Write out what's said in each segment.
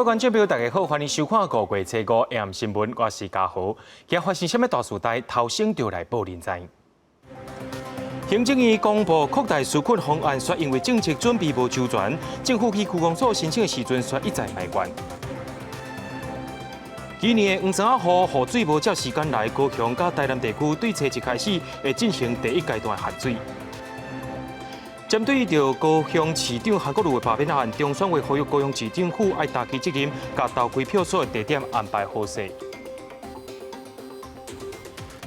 各位观众朋友，大家好，欢迎收看5月7日 AM 新闻，我是嘉豪。今日发生什么大事代？头先就来报您知。行政院公布扩大纾困方案，说因为政策准备无周全，政府去区公所申请的时阵，说一再卖关。今年黄山号雨水无照时间来，高雄甲台南地区对初一开始会进行第一阶段限水。针对着高雄市长韩国瑜的罢免案，中选会呼吁高雄市政府要担起责任，甲投开票所的地点安排好势。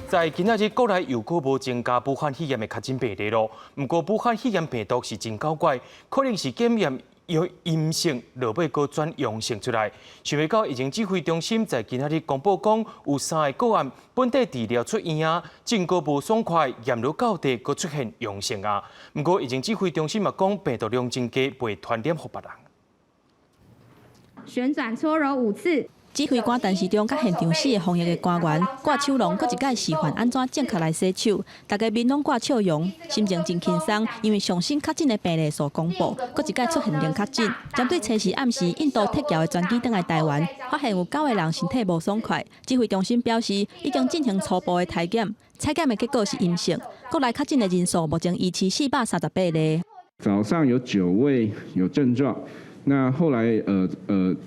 在今仔日，国内又搁无增加武汉肺炎的确诊病例咯。不过，武汉肺炎病毒是真古怪，可能是检验由阴性落尾搁转阳性出来。想袂到疫情指挥中心在今仔日公布讲，有3个个案本地治疗出院啊，真个无爽快，验入到地搁出现阳性啊。不过，疫情指挥中心嘛讲，病毒量真低，袂传染给别人。旋转搓揉5次。指挥官陈时中甲现场4个防疫的官员挂手笼，搁一届示范安怎正确来洗手。大家面拢挂笑容，心情真轻松，因为上新确诊的病例数公布，搁一届出现零确诊。针对初时暗时印度撤侨的专机登来台湾，发现有9个人身体无爽快。指挥中心表示，已经进行初步的体检，采检的结果是阴性。国内确诊的人数目前维持438例。早上有9位有症状。那后来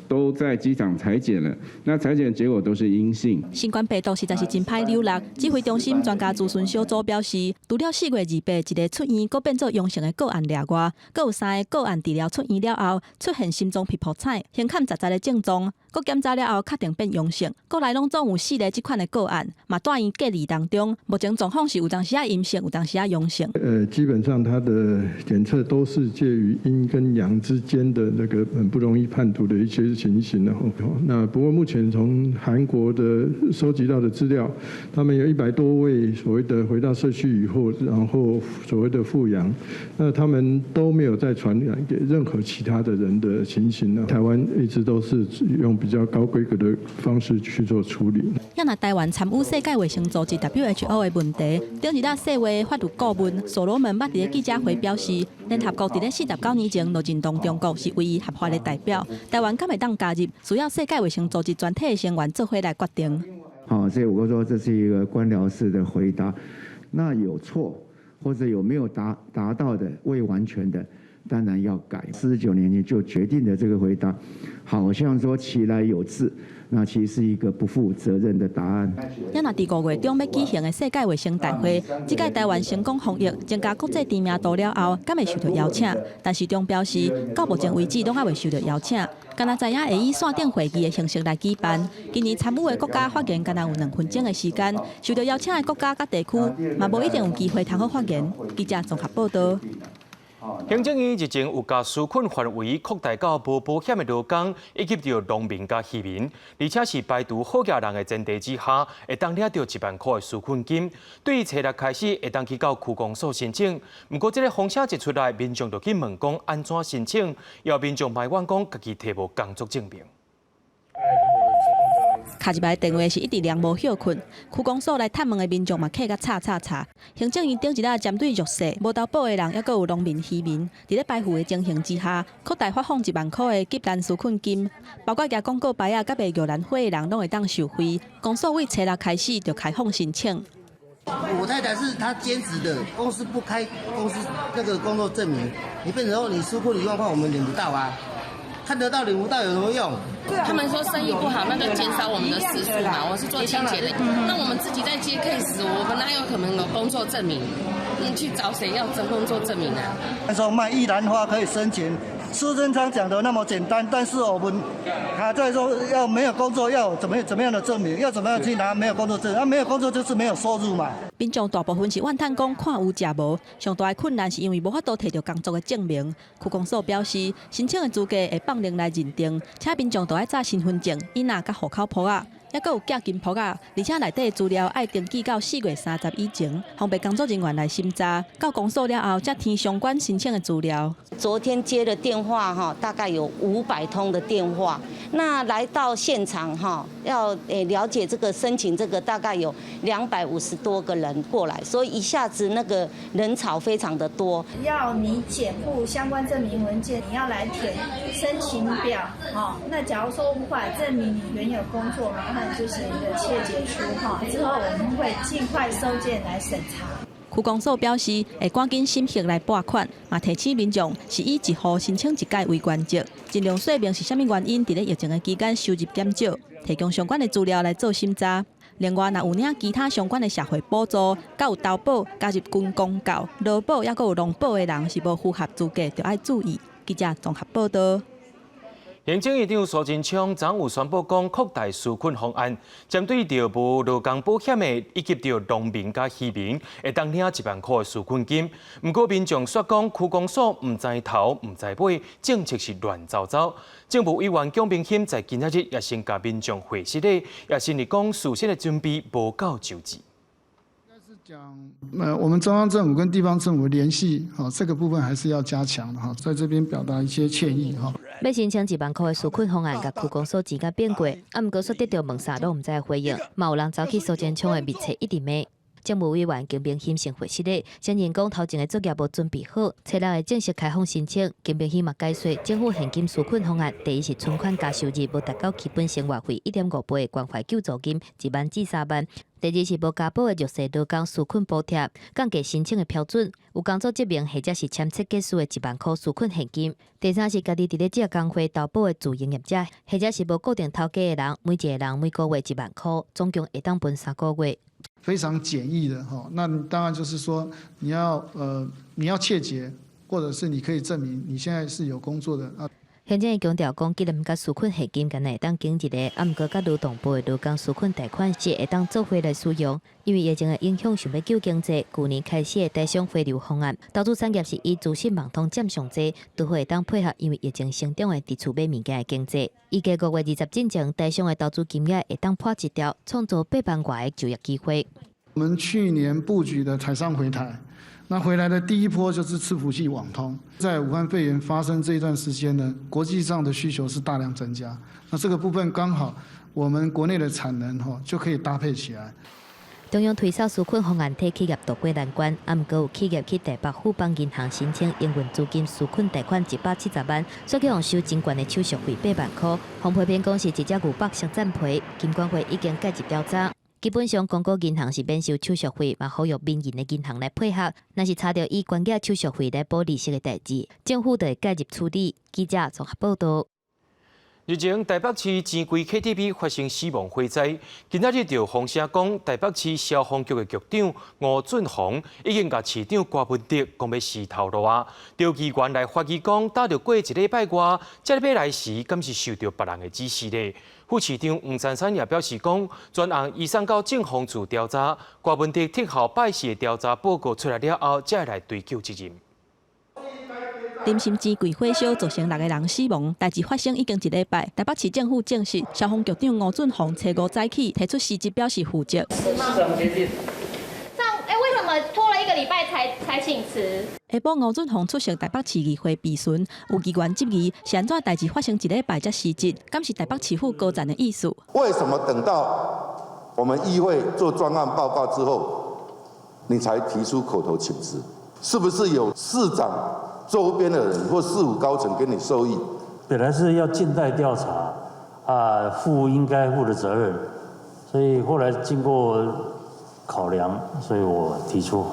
都在机场采检了，那采检结果都是阴性。新冠病毒实在是真歹流落。指挥中心专家咨询小组表示，除了4月28一个出院搁变做阳性的个案例外，搁有3个个案治疗出院了后出现心脏皮肤彩、胸坎杂杂的症状，搁检查了后确定变阳性。国内拢总有4个这款的个案，嘛住院隔离当中，目前状况是有当时阴性，有当时阳性。基本上它的检测都是介于阴跟阳之间的那个很不容易判读的一些情形的。那不过目前从韩国的收集到的资料，他们有100多位所谓的回到社区以后，然后所谓的复阳，那他们都没有再传染给任何其他的人的情形呢。台湾一直都是用比较高规格的方式去做处理。要拿台湾参与世界卫生组织 WHO 的问题，顶日世卫法律顾问所罗门捌伫记者会表示，联合国伫咧49年前就认同中国是唯一合法的代表，台湾敢会当加入，需要世界卫生组织全体的成员做伙来决定。好，所以我说这是一个官僚式的回答，那有错或者有没有达到的未完全的，当然要改。49年前就决定的这个回答，好像说其来有自。那其实是一个不负责任的答案。要拿第5月中要举行的世界卫生大会，这届台湾成功防疫，增加国际知名度了后，敢会受到邀请？但是中表示，到目前为止拢还未受到邀请，敢若知影会以线顶会议的形式来举办。今年参与的国家发言敢若有2分钟的时间，受到邀请的国家甲地区，嘛无一定有机会通好发言。记者综合报道。行政院日前有将纾困范围扩大到无保险的劳工，以及着农民甲渔民，而且是排除好家人的前提之下，会当领到1万块的纾困金。对于初6开始会当去到区公所申请，不过这个方式一出来，民众就去问讲安怎申请，有民众埋怨讲家己摕无工作证明。卡一排电话是一直量无休困，区公所来探问的民众嘛，客甲吵。行政院顶一日针对弱势、无投保的人，还佫有农民、渔民，伫咧排除的情形之下，扩大发放1万块的急难纾困金，包括举广告牌啊、甲卖玉兰花的人，拢会当受惠。公所为初6开始就开放申请。我太太是她兼职的，公司不开公司那个工作证明，你变成说你纾困1万块，我们领不到啊。看得到领不到有什么用？他们说生意不好，那就减少我们的时数嘛。我是做清洁的，那我们自己在接 case， 我们哪有可能有工作证明？你去找谁要征工作证明啊？他说卖玉兰花可以申请，苏贞昌讲的那么简单，但是我们还在说要没有工作要怎么样的证明，要怎么样去拿没有工作证？没有工作就是没有收入嘛。民众大部分是怨叹讲看有食无，上大的困难是因为无法度摕到工作的证明。区公所表示，申请的资格会放零来认定，且民众都要查身份证、影仔甲户口簿仔，还佫有寄金箔啊，而且内底资料爱登记到4月30以前，方便工作人员来审查。到公所了后，才填相关申请的资料。昨天接的电话大概有500通的电话。那来到现场要了解这个申请，这个大概有250多个人过来，所以一下子那个人潮非常的多。要你检附相关证明文件，你要来填申请表。那假如说无法证明你原有工作，麻烦就写一个切结书之后我们会尽快收件来审查。区公所表示，会赶紧审核来拨款，嘛提醒民众是以1户申请1届为原则，尽量说明是啥物原因，伫咧疫情的期间收入减少，提供相关的资料来做审查。另外，若有领其他相关的社会补助，甲有投保加入军公教、劳保，抑佫有农保的人是无符合资格，就要注意。记者综合报道。行政院长苏贞昌昨有宣布讲扩大纾困方案，针对着无劳工保险的以及着农民甲渔民，会当领1万块的纾困金。不过民众说讲区公所唔知头唔知尾，政策是乱糟糟。政务委员蒋bình興在今仔日也先甲民众会实咧，也先嚟讲事先的准备无够就治。我们中央政府跟地方政府联系，这个部分还是要加强的在这边表达一些歉意要申请1万块的纾困方案，甲区公所钱甲变过，毋过说得到问啥都唔知回应，嘛有人走去苏贞昌的密册一直骂。政务委员金bình興先会实咧，承认讲头前的作业无准备好，初六会正式开放申请。金bình興嘛解说，政府现金纾困方案，第一是存款加收入无达到基本生活费1.5倍的关怀救助金1万至3万。第二是无加保的弱势劳工纾困补贴，降低申请的标准，有工作证明或者是签册结束的1万块纾困现金。第三是家己伫咧这工会投保的自营业者，或者是无固定头家的人，每一个人每个月1万块，总共会当分3个月。非常简易的那当然就是说你要切结，或者是你可以证明你现在是有工作的啊。现在强调讲，既然甲纾困现金，敢会当经一个，毋过甲劳动部的劳工纾困贷款是会当做回来使用。因为疫情的影响，想要救经济，去年开始的台商回流方案，投资产业是以资讯网通占上济，都会当配合因为疫情成长的伫厝买物件的经济。预计5月20进前，台商的投资金额会当破1兆，创造8万外的就业机会。我们去年布局的台商回台。那回来的第一波就是伺服器网通，在武汉肺炎发生这一段时间呢，国际上的需求是大量增加，那这个部分刚好我们国内的产能就可以搭配起来。中央推销纾困方案替企业渡过难关，毋过有企业去台北富邦银行申请营运资金纾困贷款170万，所以用收真悬的手续费8万块。洪培平讲是一只牛北上赞赔，金管会已经介入调查。基本上，公股银行是免收手续费，嘛好由民营的银行来配合。若是查到以关键手续费来补利息的代志，政府就会介入处理。记者综合报道。日前，台北市钱柜 KTV 发生死亡火灾。今仔日就风声讲，台北市消防局的局长吴俊宏已经甲市长郭文德讲要死头路啊。调议员来发疑讲，打着过1礼拜外，这礼拜来时，敢是受到别人的指示呢？副市长黄珊珊也表示讲，专案移送到政风处调查，郭文德特后拜市的调查报告出来了后，才来追究责任。林心钱柜火烧造成6个人死亡，代志发生已经1礼拜。台北市政府证实，消防局长吴俊宏初5早起提出辞职表示负责。为什么拖了1个礼拜才请辞？下晡，吴俊宏出席台北市议会备询，有议员质疑是安怎代志发生1礼拜才辞职，敢是台北市府高层的意思？为什么等到我们议会做专案报告之后，你才提出口头请辞？是不是有市长周边的人或市府高层跟你授意？本来是要静待调查，负应该负的责任，所以后来经过考量，所以我提出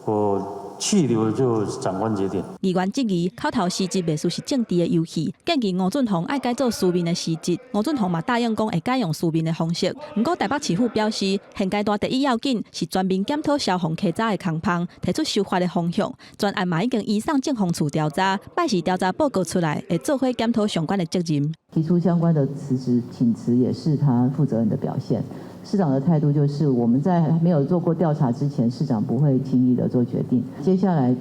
我去留就长官决定。议员质疑口头辞职，袂输是政治的游戏，建议吴俊宏爱改做书面的辞职。吴俊宏嘛答应讲会改用书面的方式。不过台北市府表示，现阶段第一要紧是全面检讨消防稽查的工况，提出修法的方向。专案嘛已经移送政风处调查，拜市调查报告出来，会做伙检讨相关的责任。提出相关的请辞也是他负责任的表现。市长的态度就是，我们在还没有做过调查之前，市长不会轻易的做决定。接下来，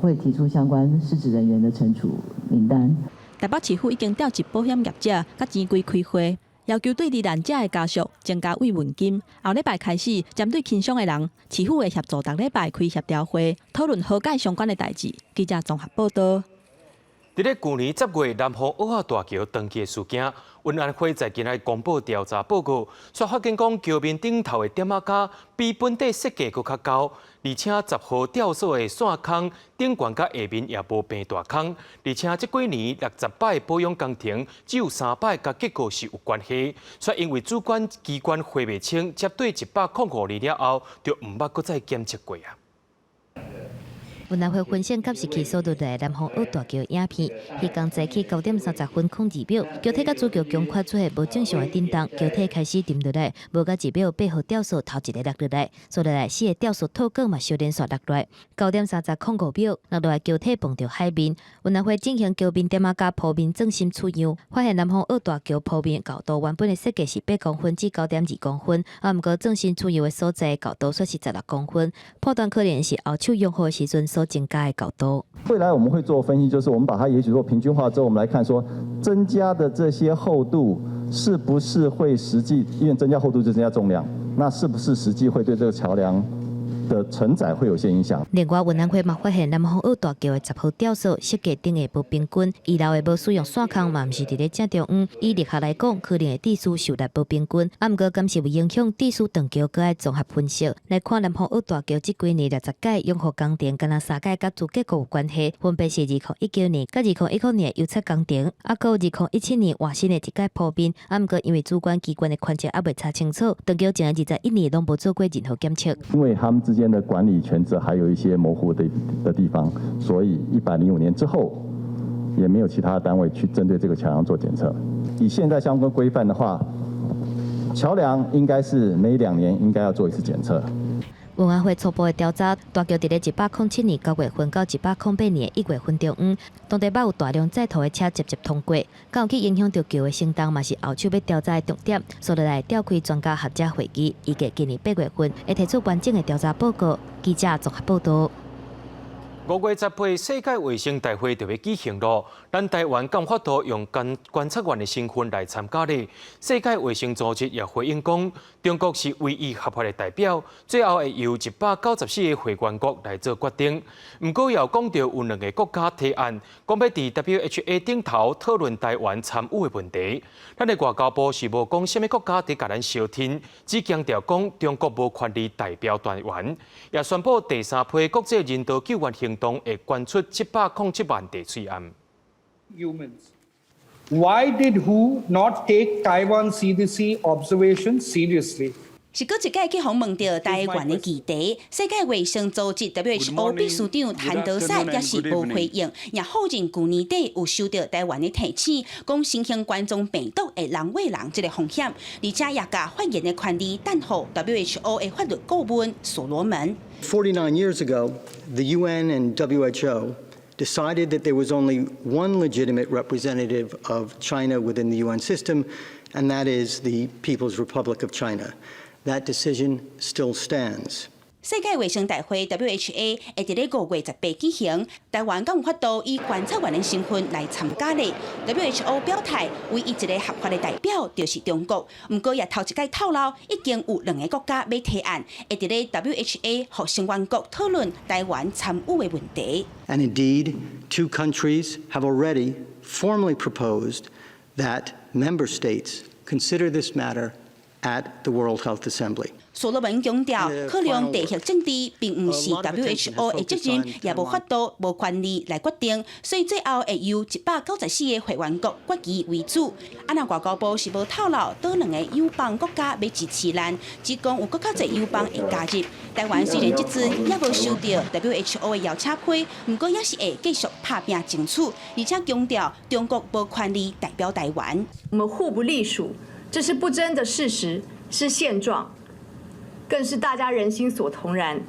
会提出相关失职人员的惩处名单。台北市府已经调集保险业者，甲钱柜开会。要求对罹难者的家属增加慰问金。后礼拜开始，针对轻伤的人，市府会协助逐礼拜开协调会，讨论和解相关的代志。记者综合报道。伫咧去年10月南方澳海大桥登记事件，运安会在今日公布调查报告，却发现讲桥面顶头的点仔架比本地设计佫较高，而且10号吊索的线坑顶悬甲下面也无变大坑，而且这几年60摆保养工程只有3摆甲结构是有关系，却因为主管机关回袂清，接对105年了后，就毋捌佫再检测过啊。运安会分线监视器所录的南方澳大桥影片，迄天早起9点30分02秒，桥体甲主桥强跨出现无正常的震动，桥体开始沉落来，无甲2秒8号吊索头一个落落来，所落来4个吊索套管嘛小连续落落来。9点3005秒，落落来桥体碰到海面，运安会进行桥面点仔架铺面重心取样，发现南方澳大桥铺面高度原本的设计是8公分至9.2公分，毋过重心取样的所在高度却是16公分，判断可能是后手用好的时阵所增加的高度。未来我们会做分析，就是我们把它也许做平均化之后，我们来看说增加的这些厚度是不是会实际，因为增加厚度就增加重量，那是不是实际会对这个桥梁的承载会有些影响。另外，运安会嘛发现南方澳大桥的10号吊索设计顶的不平均，二楼的无使用线坑嘛，毋是伫咧正中央。以力学来讲，可能的地势受力不平均，毋过敢是有影响地势断桥，搁爱综合分析来看南方澳大桥这几年60届用户工程，敢若3届甲主结构有关系，分别是2019年、甲2019年油漆工程，啊，搁有2017年换新的一届铺面，毋过因为主管机关的权责还未查清楚，断桥前的21年拢无做过任何检测。因为他们之间的管理权责还有一些模糊的地方，所以105年之后也没有其他单位去针对这个桥梁做检测。以现在相关规范的话，桥梁应该是每2年应该要做一次检测。运安会初步的调查，大桥伫咧107年9月份到108年1月份中央，当地有大量载土的车直接通过，敢有去影响到桥的承重，嘛是后续要调查的重点。所以来召开专家学者会议，预计今年8月份会提出完整的调查报告。记者综合报道。5月10日世界卫生大会就要举行咯，咱台湾敢法度用观察员的身份来参加呢？世界卫生组织也回应讲，中国是唯一合法的代表，最后会由194个会员国来做决定。不过也讲到有2个国家提案，讲要伫 WHO 顶头讨论台湾参与的问题。咱的外交部是无讲什么国家伫甲咱相挺，只强调讲中国无权利代表台湾，也宣布第3批国际人道救援行动会捐出707万地税案。Why did WHO not take Taiwan CDC observations seriously? 是搁一届去访问到台湾的议题，世界卫生组织 WHO 秘书长谭德赛也是无回应，也否认去年底有收到台湾的提醒，讲新型冠状病毒会人喂人这个风险，而且也甲发言的权利担负 WHO 的法律顾问所罗门。49 years ago, the UN and WHO decided that there was only one legitimate representative of China within the UN system, and that is the People's Republic of China. That decision still stands. 世界卫生大会 WHO 会伫咧5月18举行，台湾敢有法度以观察员的身份来参加呢 ？WHO 表态，唯一一个合法的代表就是中国。不过也头一届透露，已经有2个国家要提案，会伫咧 WHO 和成员国讨论台湾参与的问题。And indeed, 2 countries have already formally proposed that member states consider this matter at the World Health Assembly. 所罗门强调，考量地域政治，并不是 WHO 的责任，也无法度、无权利来决定，所以最后会由194个会员国决议为主。那外交部是无透露倒2个友邦国家要支持咱，只讲有更较侪友邦会加入。台湾虽然即阵也无收到 WHO 的邀请批，不过也是会继续拍拼争取，而且强调中国无权利代表台湾。我们互不隶属，这是不争的事实，是现状。更是大家人心所同然。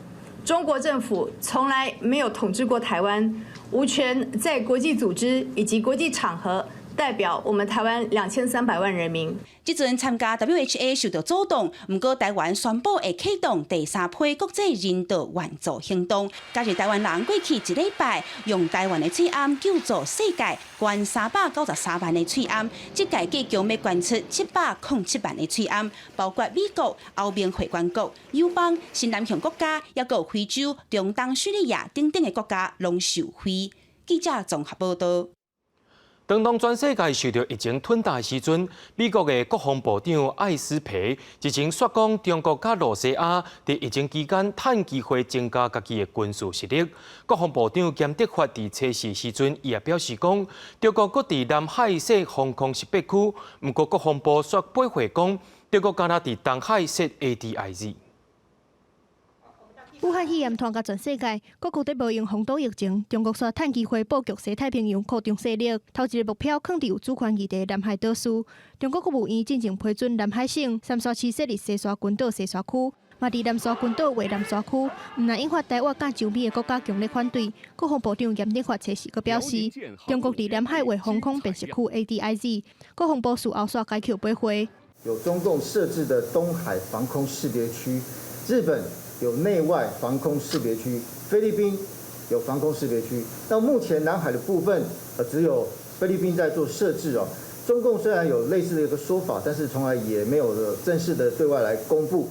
中国政府从来没有统治过台湾，无权在国际组织以及国际场合代表我们台湾2300万人民。即阵参加 WHA 受到阻挡，不过台湾宣布会启动第3批国际人道援助行动。加上台湾人过去1礼拜用台湾的喙罨救助世界捐393万的喙罨，这届计强要捐出707万的喙罨，包括美国、欧盟会员国、友邦、新南向国家，也有非洲、中东、叙利亚等等的国家拢受惠。记者综合报道。当全世界受到疫情吞噬时阵，美国的国防部长艾斯培日前说讲，中国甲罗西亚伫疫情期间趁机会增加家己的军事实力。国防部长兼德发伫测试时阵，伊也表示讲，中国搁伫南海设防空识别区，不过国防部却驳回讲，中国敢若伫东海设 ADIZ。武汉肺炎传到全世界，各国在无用防堵疫情，中国煞趁机会布局西太平洋扩张势力。头一个目标肯定有主权议题南海岛屿。中国国务院进行批准南海省三沙市设立西沙群岛西沙区，嘛伫南沙群岛为南沙区，毋但引发台湾甲周边的国家强烈反对。国防部长严德发测试阁表示，中国伫南海为防空辨识区 ADIZ， 国防部事后煞改口驳回。有中共设置的东海防空识别区，日本有内外防空识别区，菲律宾有防空识别区。到目前南海的部分，只有菲律宾在做设置哦。中共虽然有类似的一个说法，但是从来也没有正式的对外来公布。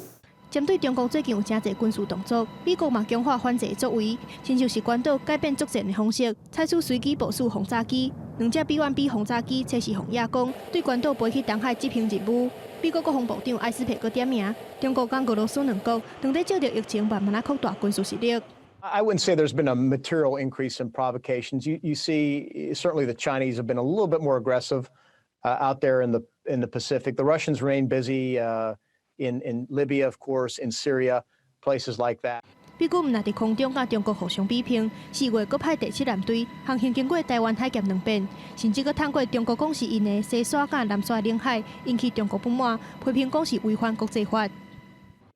针对中共最近有真侪军事动作，美国嘛强化反制作为，亲像是关岛改变作战的方式，采取随机部署轰炸机，2只 B-1B 轰炸机测试防亚攻，对关岛飞去东海执行任务。美国国防部长艾斯培阁点名，中国甲俄罗斯两国正在借着疫情慢慢啊扩大军事实力。I wouldn't say there's been a material increase in provocations. You see, certainly the Chinese have been a little bit more aggressive out there in the Pacific. The Russians remain busy in Libya, of course, in Syria, places like that. 美军毋但伫空中甲中国互相比拼，4月阁派第7舰队航行经过台湾海峡2遍，甚至阁探过中国讲是因的西沙甲南沙领海，引起中国不满，批评讲是违反国际法。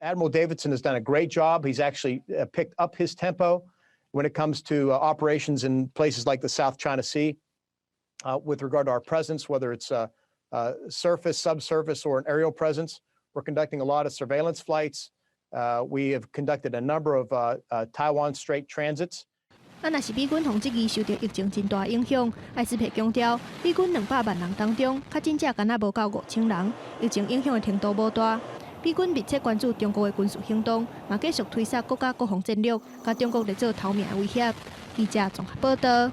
Admiral Davidson has done a great job. He's actually picked up his tempo when it comes to operations in places like the South China Sea. With regard to our presence, whether it's surface, subsurface, or an aerial presence, we're conducting a lot of surveillance flights. We have conducted a number of Taiwan Strait transits. 若是美军同这期受到疫情真大影响，艾斯培强调，美军200万人当中，较真正敢若无到5000人，疫情影响的程度无大。美军密切关注中国的军事行动，嘛继续推测国家国防战略，甲中国来做头面威胁。记者综合报道。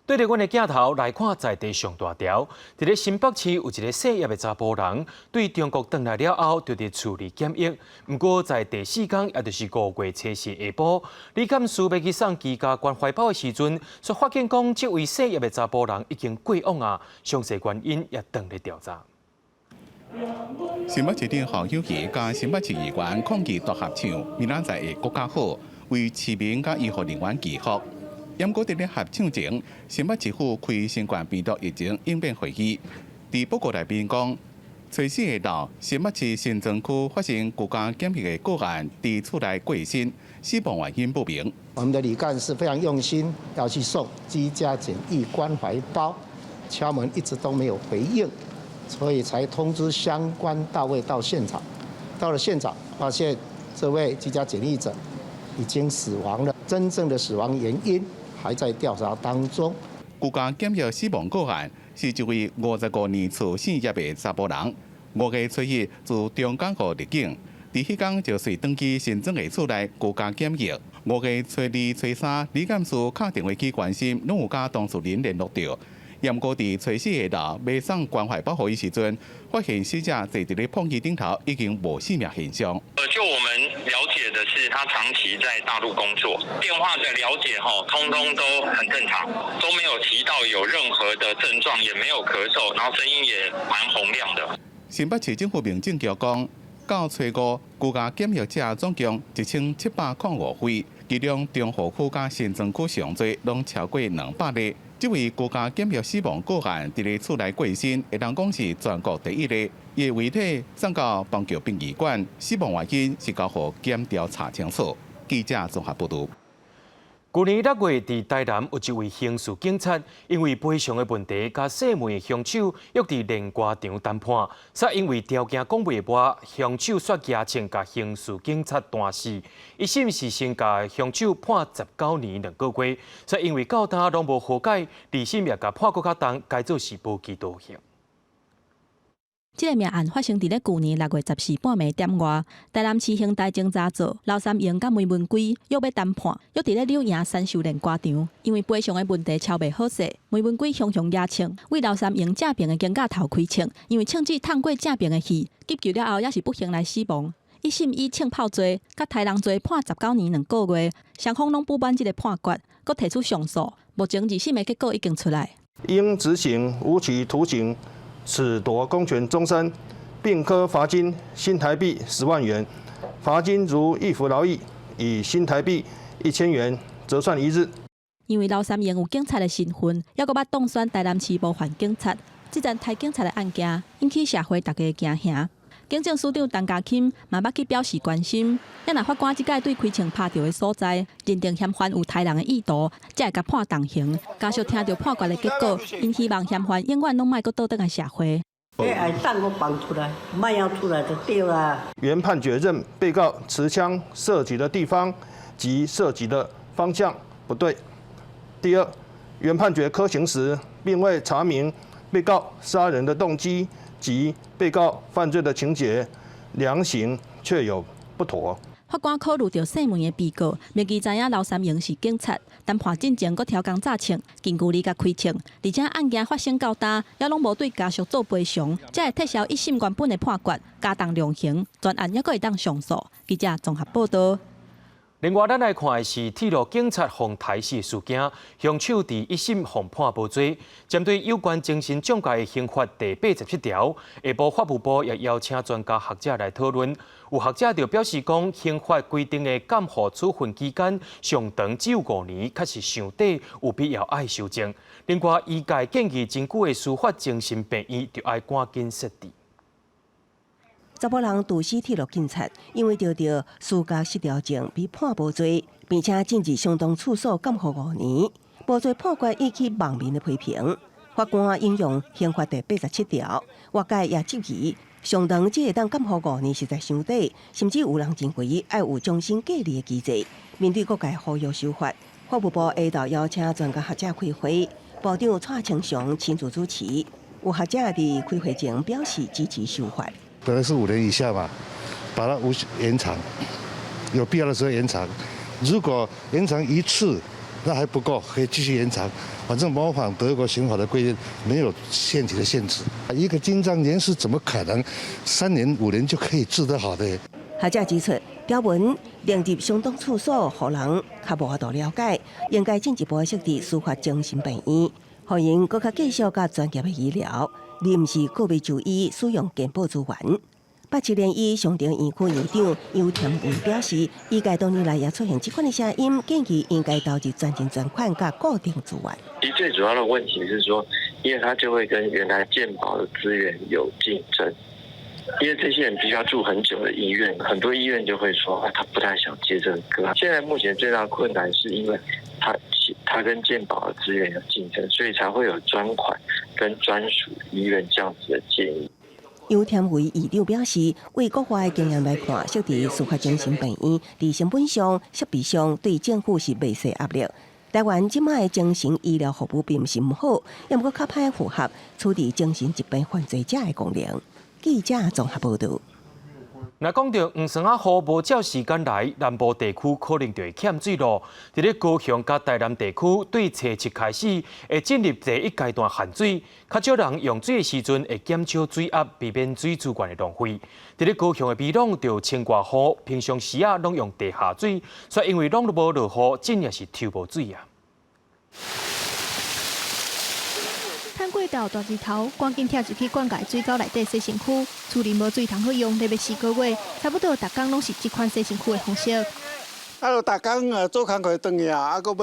对着阮的镜头来看在地上大条，伫咧新北市有一个失业的查甫人，对中国回来了后，就伫处理检疫。不过在第4天，也就是5月初4下晡，李干事要去送居家关怀包的时阵，却发现讲这位失业的查甫人已经过往啊，详细原因也等咧调查。新北市长侯友宜甲新北市议员抗议大合唱，明仔载会更加好，为市民甲医护人员祈福。严格伫咧合唱前，新北市府开新冠病毒疫情应变会议。伫报告内面讲，初4日新北市新庄区发生居家检疫的个案，伫厝内过身，死亡原因不明。我们的李干事非常用心，要去送居家检疫关怀包，敲门一直都没有回应，所以才通知相关单位到现场。到了现场，发现这位居家检疫者已经死亡了，真正的死亡原因还在调查当中。居家检疫死亡个案是一位55年厝4业的查甫人，5月初1自中港澳入境，伫迄天就随登记新增的厝内居家检疫。5月初2、初3，李干事敲电话去关心，拢有甲当事人联络到。严哥伫初4下昼卖送关怀包予伊时阵，发现死者坐伫咧碰椅顶头，已经无生命现象。就我们了解的是，他长期在大陆工作，电话的了解通通都很正常，都没有提到有任何的症状，也没有咳嗽，然后声音也蛮洪亮的。新北市政府民政局讲，到初5，居家检疫者总共1705位，其中中和区甲新庄区上侪拢超过200例。这位居家检疫死亡个案伫咧厝内过身，会当讲是全国第一例。伊遗体送到邦桥殡仪馆，死亡原因是交予检调查清楚。记者综合报道。去年6月，伫台南有一位刑事警察，因为赔偿的问题，甲细妹的凶手约伫连瓜场谈判，却因为条件讲袂满，凶手却牙签甲刑事警察断死。一审是先甲凶手判19年2个月，却因为到他拢无和解，二审也甲判搁较重，改做是无期徒刑。这个命案发生伫咧去年6月14半暝点外，台南市刑大侦查组刘三英甲梅文贵约要谈判，约伫咧柳营三秀连瓜场，因为赔偿的问题超袂好势，梅文贵雄雄压枪，为刘三英正边的警架头开枪，因为枪支烫过正边的戏，急救了后也是不幸来死亡。一审以枪炮罪、甲杀人罪判19年2个月，双方拢不满这个判决，搁提出上诉。目前二审的结果已经出来，应执行无期徒刑。褫夺公权终身，并科罚金新台币10万元，罚金如易服劳役，以新台币1000元折算1日。因为刘三英有警察的身份，还阁捌当选台南市部县警察，这件台警察的案件引起社会大家的惊吓。警政署长陈家钦嘛捌去表示关心，也若法官即届对开枪拍到的所在认定嫌犯有杀人的意图，才会甲判重刑。家属听到判决的结果，因希望嫌犯永远拢莫阁倒转来社会。爱放我放出来，莫要出来就对啦。原判决认被告持枪射击的地方及射击的方向不对。第二，原判决科刑时并未查明被告杀人的动机及被告犯罪的情节，量刑却有不妥。法官考虑到细门的被告，未记知影刘三英是警察，谈判进前阁调工早枪，近距离甲开枪，而且案件发生到大，也拢无对家属做赔偿，才会撤销一审原本的判决，加重量刑，专案还阁会当上诉。记者综合报道。另外，咱来看的是铁路警察碰台死事件，凶手伫一审被判无罪。针对有关精神障碍的刑法第87条，下晡法务部也邀请专家学者来讨论。有学者就表示讲，刑法规定的监护处分期间上长只有5年，确实伤短，有必要爱修正。另外，医界建议真久的司法精神病院就要赶紧设置。查甫人毒死铁路警察，因为得到思觉失调症被判无罪，并且禁止相当处所监护5年。无罪判决引起网民的批评。法官引用刑法第87条，外界也质疑上长只会当监护5年实在伤短，甚至有人认为要有终身隔离的机制。面对各界呼吁修法，法务部下昼邀请专家学者开会，部长蔡清祥亲自主持。有学者伫开会前表示支持修法。本来是5年以下嘛，把它延长，有必要的时候延长。如果延长1次，那还不够，可以继续延长。反正模仿德国刑法的规定，没有限期的限制。一个精障人士怎么可能3年5年就可以治得好的？学者指出，条文列入相当处所，互人较无法度了解，应该进一步设置司法精神病院，互因更加继续甲专业的医疗。临时个别就医使用健保资源。87联医上城院区院长尤添云表示，医界多年来也出现这款的声音，建议应该投入专钱专款甲固定资源。其实最主要的问题是说，因为它就会跟原来健保的资源有竞争，因为这些人必须要住很久的医院，很多医院就会说他不太想接这个个案。现在目前最大的困难是因为它跟健保的资源有竞争，所以才会有专款跟专属医院这样子的建议。尤添为议长表示，为国外的经验来看，设置司法精神病院伫成本上、设备上对政府是未使压力。台湾即卖的精神医疗服务并不是唔好，也毋过较歹符合处理精神疾病犯罪者的功能。记者综合报道。若讲到黄山啊雨无照时间来，南部地区可能就会欠水咯。伫咧高雄甲台南地区，对初7开始会进入第1阶段限水，较少人用水的时阵会减少水压，避免水资源的浪费。伫咧高雄的美浓就清外雨，平常时啊拢用地下水，却因为拢都无落雨，真也是抽无水啊。趁过道大日头，赶紧跳入去灌溉水沟内底洗身躯。厝里无水通好用，连续4个月，差不多逐工拢是这款洗身躯的方式。就逐工做工课转去啊，搁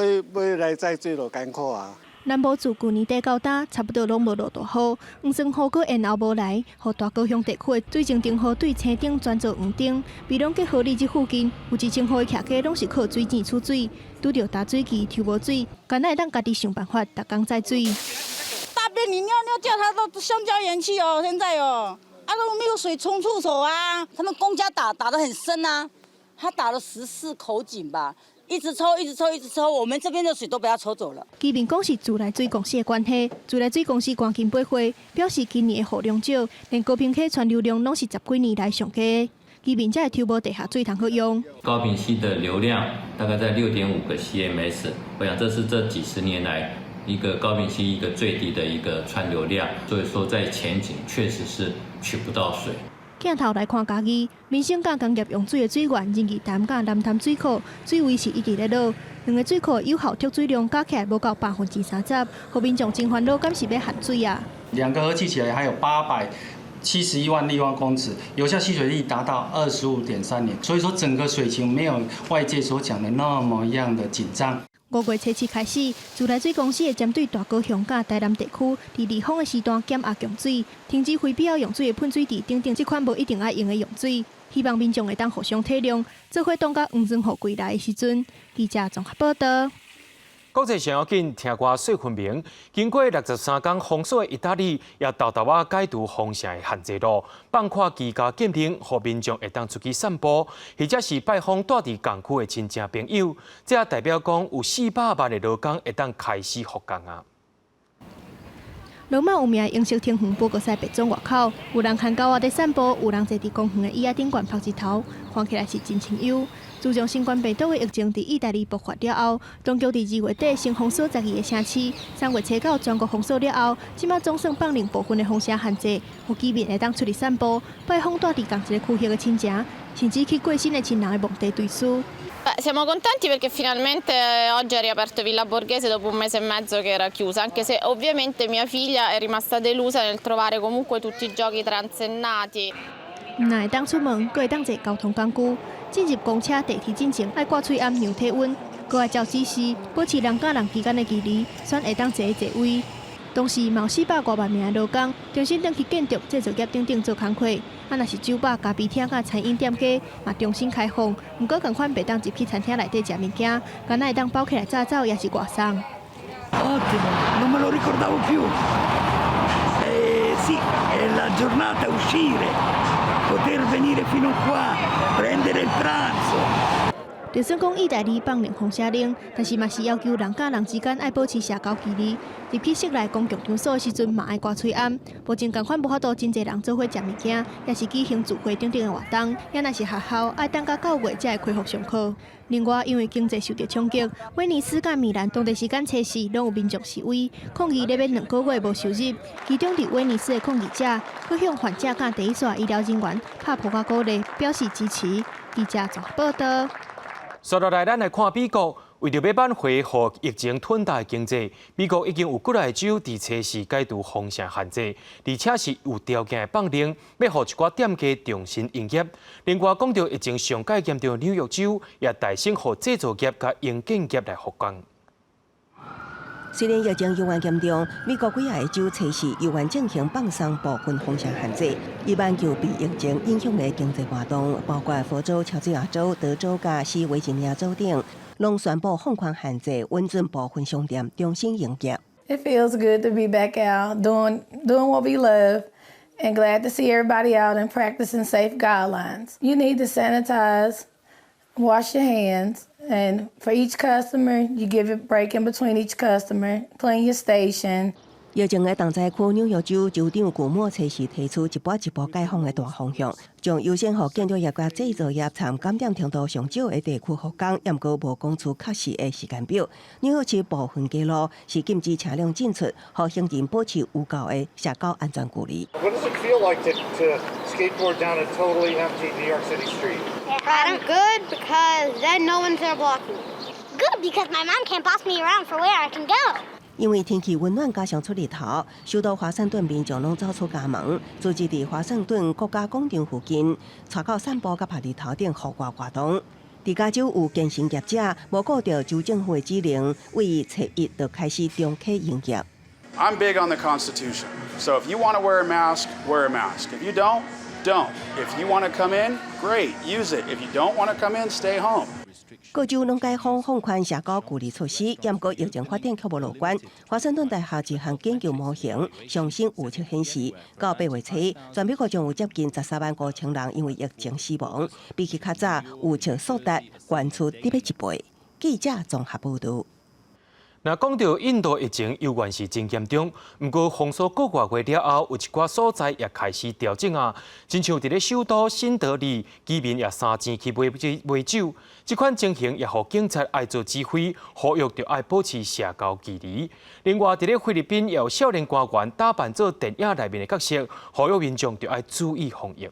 要来载水就艰苦啊。南部自旧年底到今，差不多拢无落大雨，黄霜雨过延后无来，互大高雄地区的水情灯号对青顶转做黄灯。美浓结合里这附近有一千户的徛家拢是靠水井取水，拄着大水期抽无水，干那会当家己想办法，逐工载水。大便你尿尿叫它都橡胶盐气哦，现在哦，都没有水冲出手啊。他们公家打得很深啊，他打了14口井吧。一直抽，我们这边的水都被他抽走了。居民讲是自来水公司的关系，自来水公司赶紧驳回，表示今年的雨量少，连高屏溪传流量拢是10几年来上低，居民才会抽无地下水通好用。高屏溪的流量大概在6.5个 CMS， 我想这是这几十年来一个高屏溪一个最低的一个传流量，所以说在前景确实是取不到水。镜头来看家己，民生甲工业用水的水源，仁义潭甲南潭水库水位是一直在落，两个水库有效蓄水量加起来无到30%，互民众真烦恼，敢是要限水啊？2个合计起来还有871万立方公尺，有效蓄水率达到25.3年，所以说整个水情没有外界所讲的那么样的紧张。5月初7开始，自来水公司会针对大高雄甲台南地区，伫离峰的时段减压供水，停止非必要用水的喷水池等等这款无一定爱用的用水，希望民众会当互相体谅，做伙挡到黄霜雨归来的时阵。记者综合报道。国际上要紧，听歌说分明。经过63天封锁的意大利，也豆豆解除封城的限制咯，放宽居家禁令，互民众会当出去散步，或者是拜访住伫港区的亲戚朋友。这也代表讲有400万的劳工会当开始复工啊。罗马有名的英式天园波哥塞白庄外口，有人看狗仔在散步，有人坐伫公园的椅仔顶悬拍一头，看起来是真清幽。自从新冠病毒的疫情伫意大利爆发了后，当局伫2月底先封锁12个城市，3月初到全国封锁了后，即马总算放零部分的封城限制，有居民会当出去散步，拜访住伫同一个区域的亲戚，甚至去过身的亲人的墓地对思。Siamo contenti perché finalmente oggi è riaperto Villa Borghese dopo un mese e mezzo che era chiusa, anche se ovviamente mia figlia è rimasta delusa nel trovare comunque tutti i giochi transennati. 唔会当出门，阁会当坐交通工具，进入公车、地铁进前爱挂喙按量体温，阁爱照指示，保持人甲人之间的距离，选会当坐的座位。同时，有400多万名的劳工重新转去建筑、制造业等等做工课。啊，若是酒吧、咖啡厅、甲餐饮店家嘛重新开放，毋过共款袂当入去餐厅内底食物件，敢若会当包起来早走，也是外送。Ottimo, non me lo ricordavo più. Sì, è la giornata uscire, poter venire fino qua, prendere il pranzo. 就算讲意大利放零封城令，但是嘛是要求人甲人之间爱保持社交距离。入去室内公共场所的时阵嘛爱挂喙按，无情共款无法度真侪人做伙食物件，也是举行聚会等等的活动。也若是学校爱等到9月才会恢复上课。另外，因为经济受到冲击，威尼斯甲米兰当地时间初4拢有民众示威，抗议咧免2个月无收入。其中伫威尼斯的抗议者，佮向患者甲第一线医疗人员拍扑克鼓励，表示支持。记者综合报道。接落来，咱来看美国，为着要挽回互疫情吞大的经济，美国已经有几个州伫初4解除封城限制，而且是有条件的放令，要互一寡店家重新营业。另外，讲到疫情上界严重的纽约州，也大声互制造业甲营建业来复工。虽然疫情犹原严重，美国几个州初4犹原进行放松部分封城限制，以挽救被疫情影响的经济活动，包括佛州、乔治亚州、德州甲西维吉尼亚州等，拢宣布放宽限制，允准部分商店重新营业。It feels good to be back out, doing what we love, and glad to see everybody out and practicing safe guidelines. You need to sanitize, wash your hands. And for each customer, you give a break in between each customer, clean your station. 疫情的重灾区纽约州州长古默初4提出一步一步解封的大方向，将优先予建筑业甲制造业参感染程度上少的地区复工，也过无讲出确实的时间表。纽约市部分街路是禁止车辆进出，予行人保持有效的社交安全距离。What does it feel like to skateboard down a totally empty New York City street? I'm good because then no one's gonna block me. Good because my mom can't boss me around for where I can go. 因为天气温暖加上出日头，首都华盛顿民众拢走出家门，聚集伫华盛顿国家广场附近，带到散步甲拍日头等户外活动。伫加州有健身业者无顾到州政府的指令，为初一就开始重启营业。I'm big on the Constitution, so if you want to wear a mask, wear a mask. If you don't, don't. If you want to come in, great, use it. If you don't want to come in, stay home. 各州拢解放放宽社交距离措施，不过疫情发展却无乐观。华盛顿大学一项研究模型上升预测显示，到8月初，全美国将有接近13.5万人因为疫情死亡，比起较早预测速度悬出1倍。记者综合报道。那讲到印度疫情犹原是真严重，不过封锁国外月了后，有一寡所在也开始调整啊。亲像伫咧首都新德里，居民也三钱去买酒，这款情形也互警察爱做指挥，呼吁着爱保持社交距离。另外，伫咧菲律宾也有少年官员打扮做电影内面的角色，呼吁民众着爱注意防疫。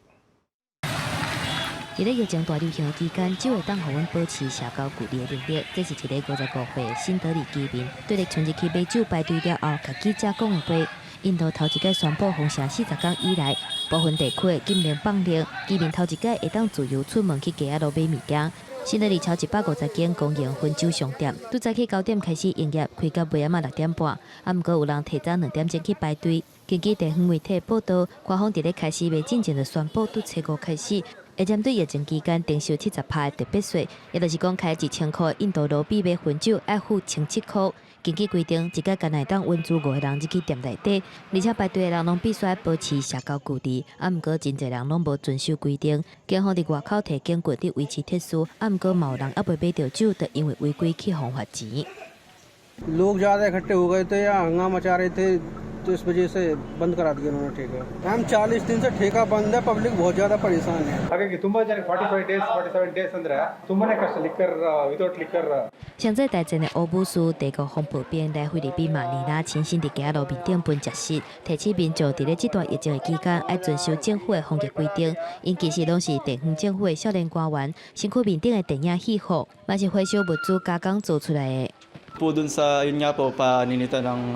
伫咧疫情大流行的期间，只会当互阮保持社交距离的能力。这是一个55岁的新德里居民，对咧春日去买酒排队了后，甲记者讲的话。印度头一届宣布封城40天以来，部分地区禁令放令，居民头一届会当自由出门去街仔路买物件。新德里超150间公营分酒商店，拄早起9点开始营业，开到尾暗6点半。啊，毋过有人提早2点钟去排队。根据地方媒体报道，官方伫咧开始未进前就宣布，拄初5开始。会针对疫情期间征收70%的特别税，也就是讲开1000块的印度卢比买分酒要付17块。根据规定，一届敢会当允许5个人入去店内底，而且排队的人拢必须保持社交距离。啊，毋过真侪人拢无遵守规定，警方伫外口提警棍伫维持秩序。啊，毋过嘛有人还未买到酒，就因为违规去罚钱。लोग ज़्यादा इकट्ठे हो गए थे या हंगामा मचा रहे थे तो इस वजह से बंद करा दिया उन्होंने ठेका। मैम 40 दिन से ठेका बंद है, पब्लिक बहुत ज़्यादा परेशान है। ಹಾಗಾಗಿ ತುಂಬಾ ಜನ 45 days 47 days ಅಂದ್ರೆ ತುಂಬಾನೇ ಕಷ್ಟ ಲಿಕ್ಕರ್ ವಿತೌಟ್ ಲಿಕ್ಕರ್。上届大战的乌姆斯地国防部兵来菲律宾马尼拉亲身伫街路面顶分食食，提醒民众伫咧这段疫情的期间要遵守政府的防疫规定。因其实拢是地方政府的少年官员身躯面顶的电影戏号，嘛是回收物资加工做出来的。Po dun sa yun nga po paninita ng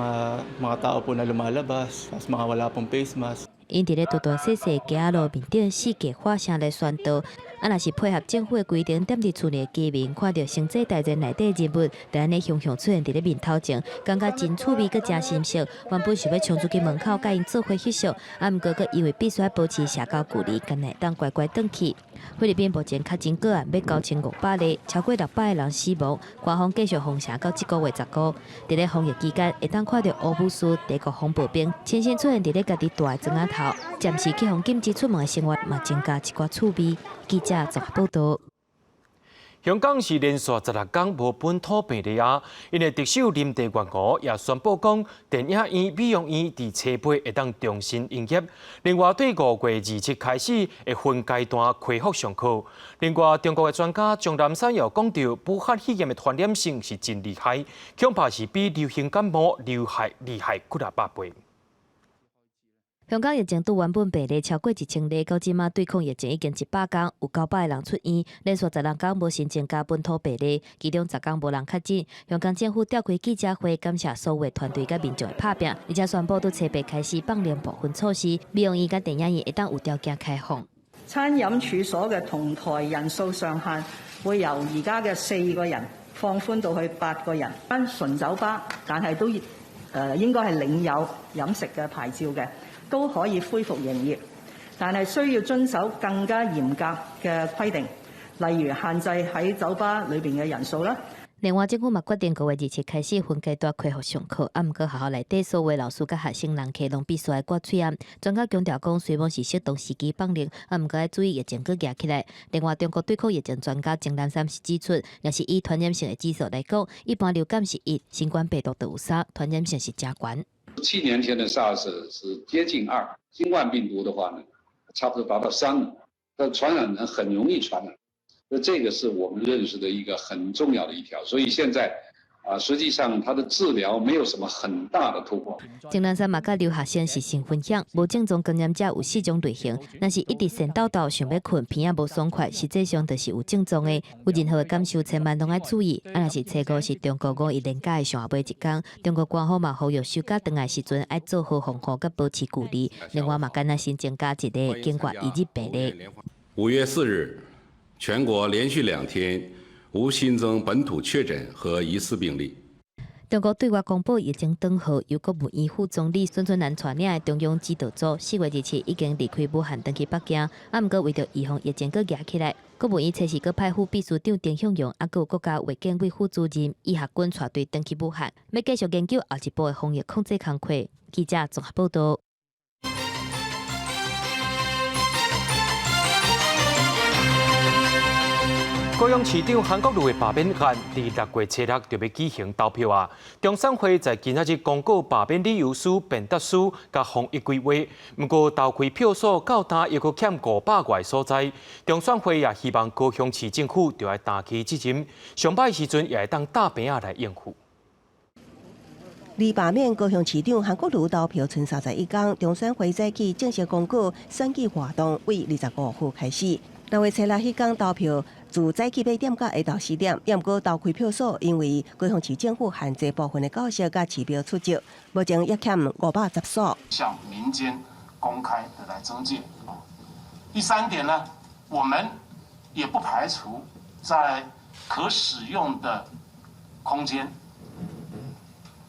mga tao po na lumalabas, mas mga wala pong face mask. 因伫咧断断细细街仔路面顶四界发声来宣导，啊，若是配合政府的规定，踮伫厝内的居民看到生这大战内底人物，就安尼雄雄出现伫咧面头前，感觉真趣味，佮真新鲜。原本想要冲出去门口，甲因做伙翕相，啊，毋过佮因为必须保持社交距离，干内当乖乖转去。菲律宾目前确诊个案要9500例，超过600个人死亡。官方继续封城到这个月15。伫咧防疫期间，会当看到乌布斯地国防步兵亲身出现伫咧家己大的庄仔头，暂时去互禁止出门的生活，嘛增加一寡趣味。记者综合报道。香港是连续16天无本土病例啊，因为特首林郑月娥也宣布讲，电影院、美容院伫初8会当重新营业。另外，对5月27开始会分阶段恢复上课。另外，中国的专家钟南山又讲到，武汉肺炎的传染性是真厉害，恐怕是比流行感冒厉害几啊百倍。香港疫情拄原本病例超过1000例，到即马对抗疫情已经100天，有900个人出院，连续16天无新增加本土病例，其中10天无人确诊。香港政府召开记者会，感谢所有团队甲民众的拍拼，而且宣布到初8开始放宽部分措施，美容院甲电影院会当有条件开放。餐飲處所嘅同台人數上限會由而家嘅4個人放寬到去8個人。間純酒吧，但係都應該係領有飲食嘅牌照嘅。都可以恢復營業，但係需要遵守更加嚴格嘅規定，例如限制喺酒吧裏邊嘅人數啦。另外，政府嘛決定5月27開始分階段恢復上課，啊，毋過學校內底所有老師甲學生人客攏必須要掛喙罨。專家強調講，雖然是適當時機放零，啊，毋過要注意疫情佫夾起來。另外，中國對抗疫情專家鍾南山是指出，若是以傳染性的指數來講，一般流感是1，新冠病毒就有3，傳染性是真懸。7年前的 SARS 是接近2，新冠病毒的话呢，差不多达到3，它传染人很容易传染，那这个是我们认识的一个很重要的一条。所以现在实际上它的治疗没有什么很大的突破。钟南山嘛甲刘学生是先分享，无症状感染者有4种类型，若是一直先叨叨想要困，鼻仔无爽快，实际上就是有症状的。有任何的感受，千万拢要注意。若是初5是中国5日连假的上下尾1天，中国官方嘛呼吁休假回来时阵要做好防护，甲保持距离。另外嘛，敢若新增加一个境外移入病例。5月4日，全国连续2天无新增本土确诊和疑似病例。中国对外公布疫情灯号，由国务院副总理孙春兰带领的中央指导组4月27已经离开武汉，登去北京。不过为着预防疫情搁压起来，国务院测试搁派副秘书长丁向阳，还有国家卫健委副主任医学军带队登去武汉，要继续研究后一步的防疫控制工作。记者综合报道。高雄市长韩国瑜的罢免案，伫6月7日就要举行投票啊。中选会在今仔日公告罢免理由书、辩答书甲防疫规划。不过投开票数到今又搁欠500个所在。中选会也希望高雄市政府就要担起责任，上摆时阵也会当大饼仔来应付。离罢免高雄市长韩国瑜投票剩31天，中选会早起正式公告选举活动为25号开始。6月7日迄天投票，自早起8点到下昼4点，也毋过投开票数，因为高雄市政府限制部分的教师甲市标出席，目前也欠510所。向民间公开的来增建。第3点呢，我们也不排除在可使用的空间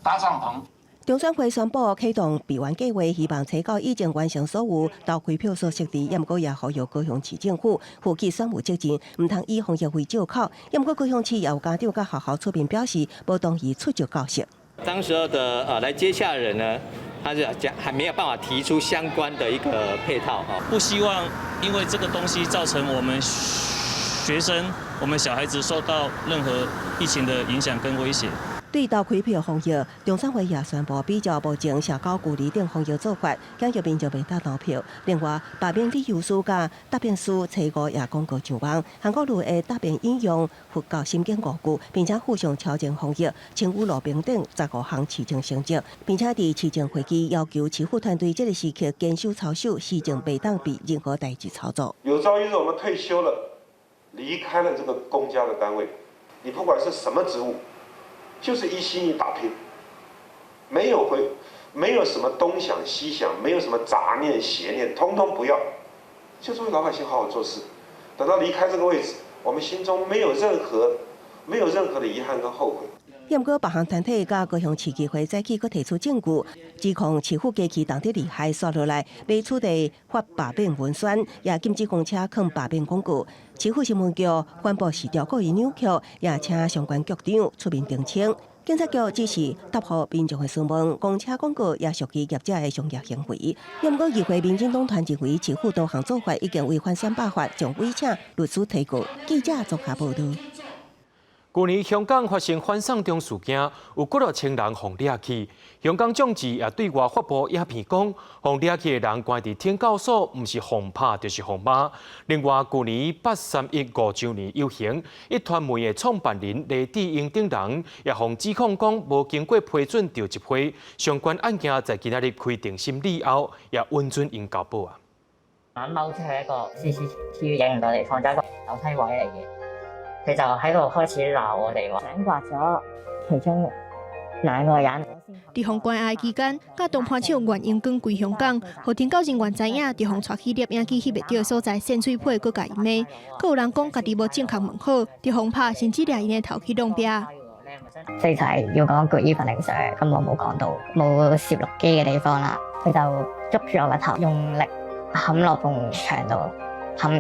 搭帐篷。中选会宣布启动闭环计划，希望查到已经完成所有投开票所设置，也毋过也呼吁高雄市政府负起选务责任，毋通以防疫为借口。也毋过高雄市也有家长甲学校出面表示，无同意出席教室。当时候的来接洽的人呢，他是还没有办法提出相关的一个配套哈，不希望因为这个东西造成我们学生、我们小孩子受到任何疫情的影响跟威胁。对投开票防疫，中选会也宣布比较目前社交距离等防疫做法，减少民众袂当投票。另外，罢免理由书甲答辩书初5也公告上网。韩国瑜的答辩引用佛教心经5句，并且附上超前防疫、清污路平等15项市政成绩，并且伫市政会议要求市府团队这个时期坚守操守，市政袂当被任何代志操作。有朝一日我们退休了，离开了这个公家的单位，你不管是什么职务。就是一心一打拼，没有什么东想西想，没有什么杂念邪念，通通不要，就是为老百姓好好做事。等到离开这个位置，我们心中没有任何的遗憾跟后悔。也毋过，别项团体甲高雄市议会早起，佫提出证据，指控市府机器当地厉害刷落来，未取缔发罢免文宣，也禁止公车放罢免广告。市府新闻局宣布市调故意扭曲，也请相关局长出面澄清。警察局只是答复民众的询问，公车广告也属于业者的商业行为。也毋过，议会民进党团认为市府多项做法已经违反选罢法，将委请律师提告。记者综合报道。去年香港发生反送中事件，有几多千人被抓去。香港众志也对外发布影片讲，被抓去的人关伫天教所，毋是互拍就是互骂。另外，去年831周年游行，一团媒的创办人黎智英等人也互指控讲无经过批准就集会。相关案件在今仔日开庭审理后，也温准因交保啊。踎住喺一個 CCTV 影唔到地方，就一個樓梯位嚟嘅。佢就喺度開始鬧我哋話，掌摑咗其中2個人。在封關押期間，甲東盤手袁英光歸香港，互天教人員知影，就互帶去攝影機翕袂到的所在扇嘴皮，佮甲伊罵。佮有人講家己無正確問好，就封拍，甚至掠因的頭去弄壁。所以就係要講一句 evening sir，咁我冇講到冇攝錄機嘅地方啦，佢就捉住我個頭，用力冚落埲牆度。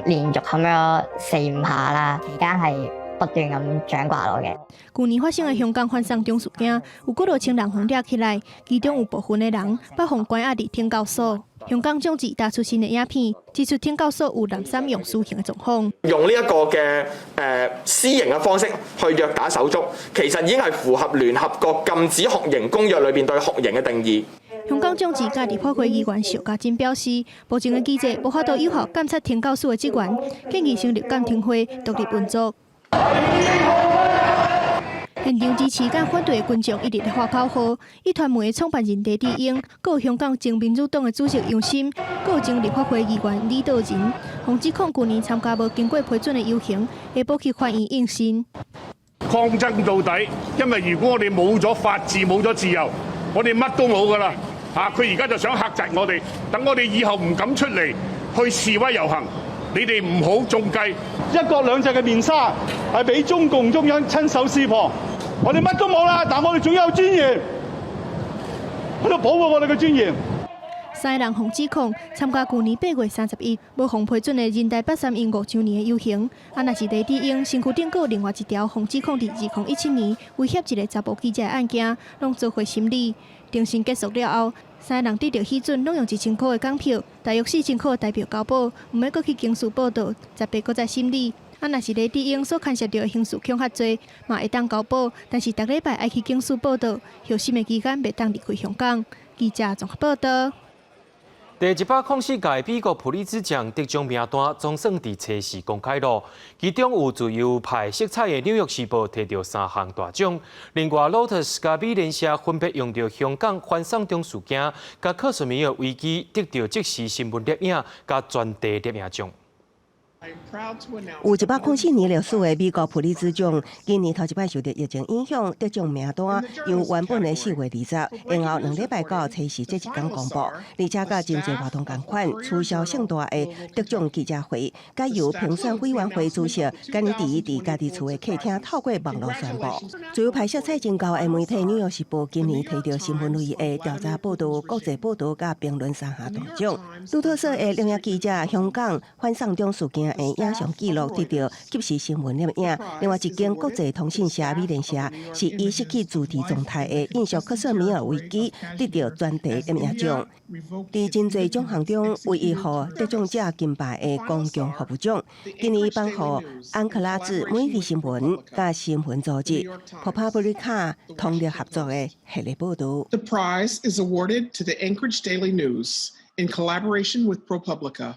連續冚咗4-5下啦，期間係不斷咁掌摑我嘅。去年發生嘅香港反送中事件，有幾多千人被抓起來，其中有部分嘅人被封關押佇天教所。香港眾志打出新嘅影片，指出天教所有男3用私刑嘅狀況。用呢一個嘅私刑嘅方式去虐打手足，其實已經係符合聯合國禁止酷刑公約裏邊對酷刑嘅定義。香港眾志家己破會議員邵家珍表示，目前嘅記者無法度有效監察天教所嘅職員，建議成立監聽會獨立運作。現場支持甲反對嘅群眾一直在發口號。一團媒嘅創辦人黎智英，還有香港前民主黨嘅主席楊心，還有前立法會議員李道仁，互指控去年參加無經過批准嘅遊行，下晡去反映應訊。抗爭到底，因為如果我哋冇咗法治、冇咗自由，我哋乜都冇㗎啦。佢而家就想嚇窒我哋，等我哋以後唔敢出嚟去示威遊行，你哋唔好中計。一國兩制嘅面紗係俾中共中央親手撕破，我哋乜都冇啦，但我哋仲有尊嚴，喺度保護我哋嘅尊嚴。三個人洪指控參加去年8月31無奉批准的人大8315周年的遊行，若是黎智英身軀頂有另外一條洪指控，佇2017年威脅一個查甫記者的案件，攏做回審理。庭審結束了後，三個人得到批准，攏用1000塊的港票，大約4000塊的代表交保，唔要擱去警署報到，18擱再審理。若是黎智英所牽涉到的刑事恐嚇罪，嘛會當交保，但是逐禮拜愛去警署報到，候審的期間袂當離開香港。記者綜合報道。第104屆美國普利茲獎得獎名單總算伫初時公開咯，其中有自由派色彩的《紐約時報》摕到3項大獎，另外 Lotus 甲美聯社分別用到香港反送中事件甲克什米爾危機得到即時新聞攝影甲專題攝影獎。有104年歷史的美國普利茲獎，今年頭一擺受到疫情影響，得獎名單由原本的4月20，然後2禮拜到初時這一天公布，而且甲真濟活動同款，促銷盛大的得獎記者會，該由評選委員會主席今年第一伫家己厝的客廳透過網絡宣布。自由派色彩真高的媒體《紐約時報》今年摕到新聞類的調查報道、國際報道甲評論3項大獎。路透社的攝影記者香港反送中事件的影像記錄得到及時新聞攝影，另外一間國際通訊社美聯社是以失去主題狀態的印象克什米爾危機得到專題攝影獎。在真濟獎項中，唯一獲得獎者金牌的公共服務獎，今年頒予安克拉治每日新聞甲新聞組織 ProPublica 通力合作的系列報道。The prize is awarded to the Anchorage Daily News in collaboration with ProPublica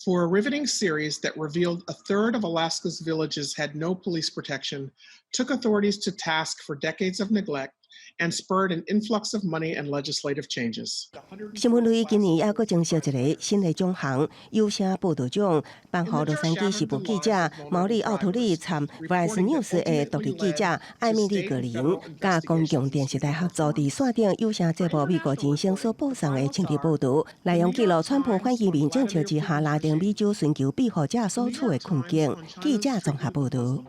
for a riveting series that revealed a third of Alaska's villages had no police protection, took authorities to task for decades of neglect, and spurred an influx of money and legislative changes. 新聞類今年也閣增設一個新的獎項，優聲報道獎，頒予洛杉磯時報記者毛利奧圖利參 Vice News 的獨立記者艾米麗格林，甲公共電視台合作佇線頂優聲節目美國之聲所播送的政治報道，內容記錄川普反移民政策之下拉丁美洲尋求庇護者所處的困境。記者綜合報道。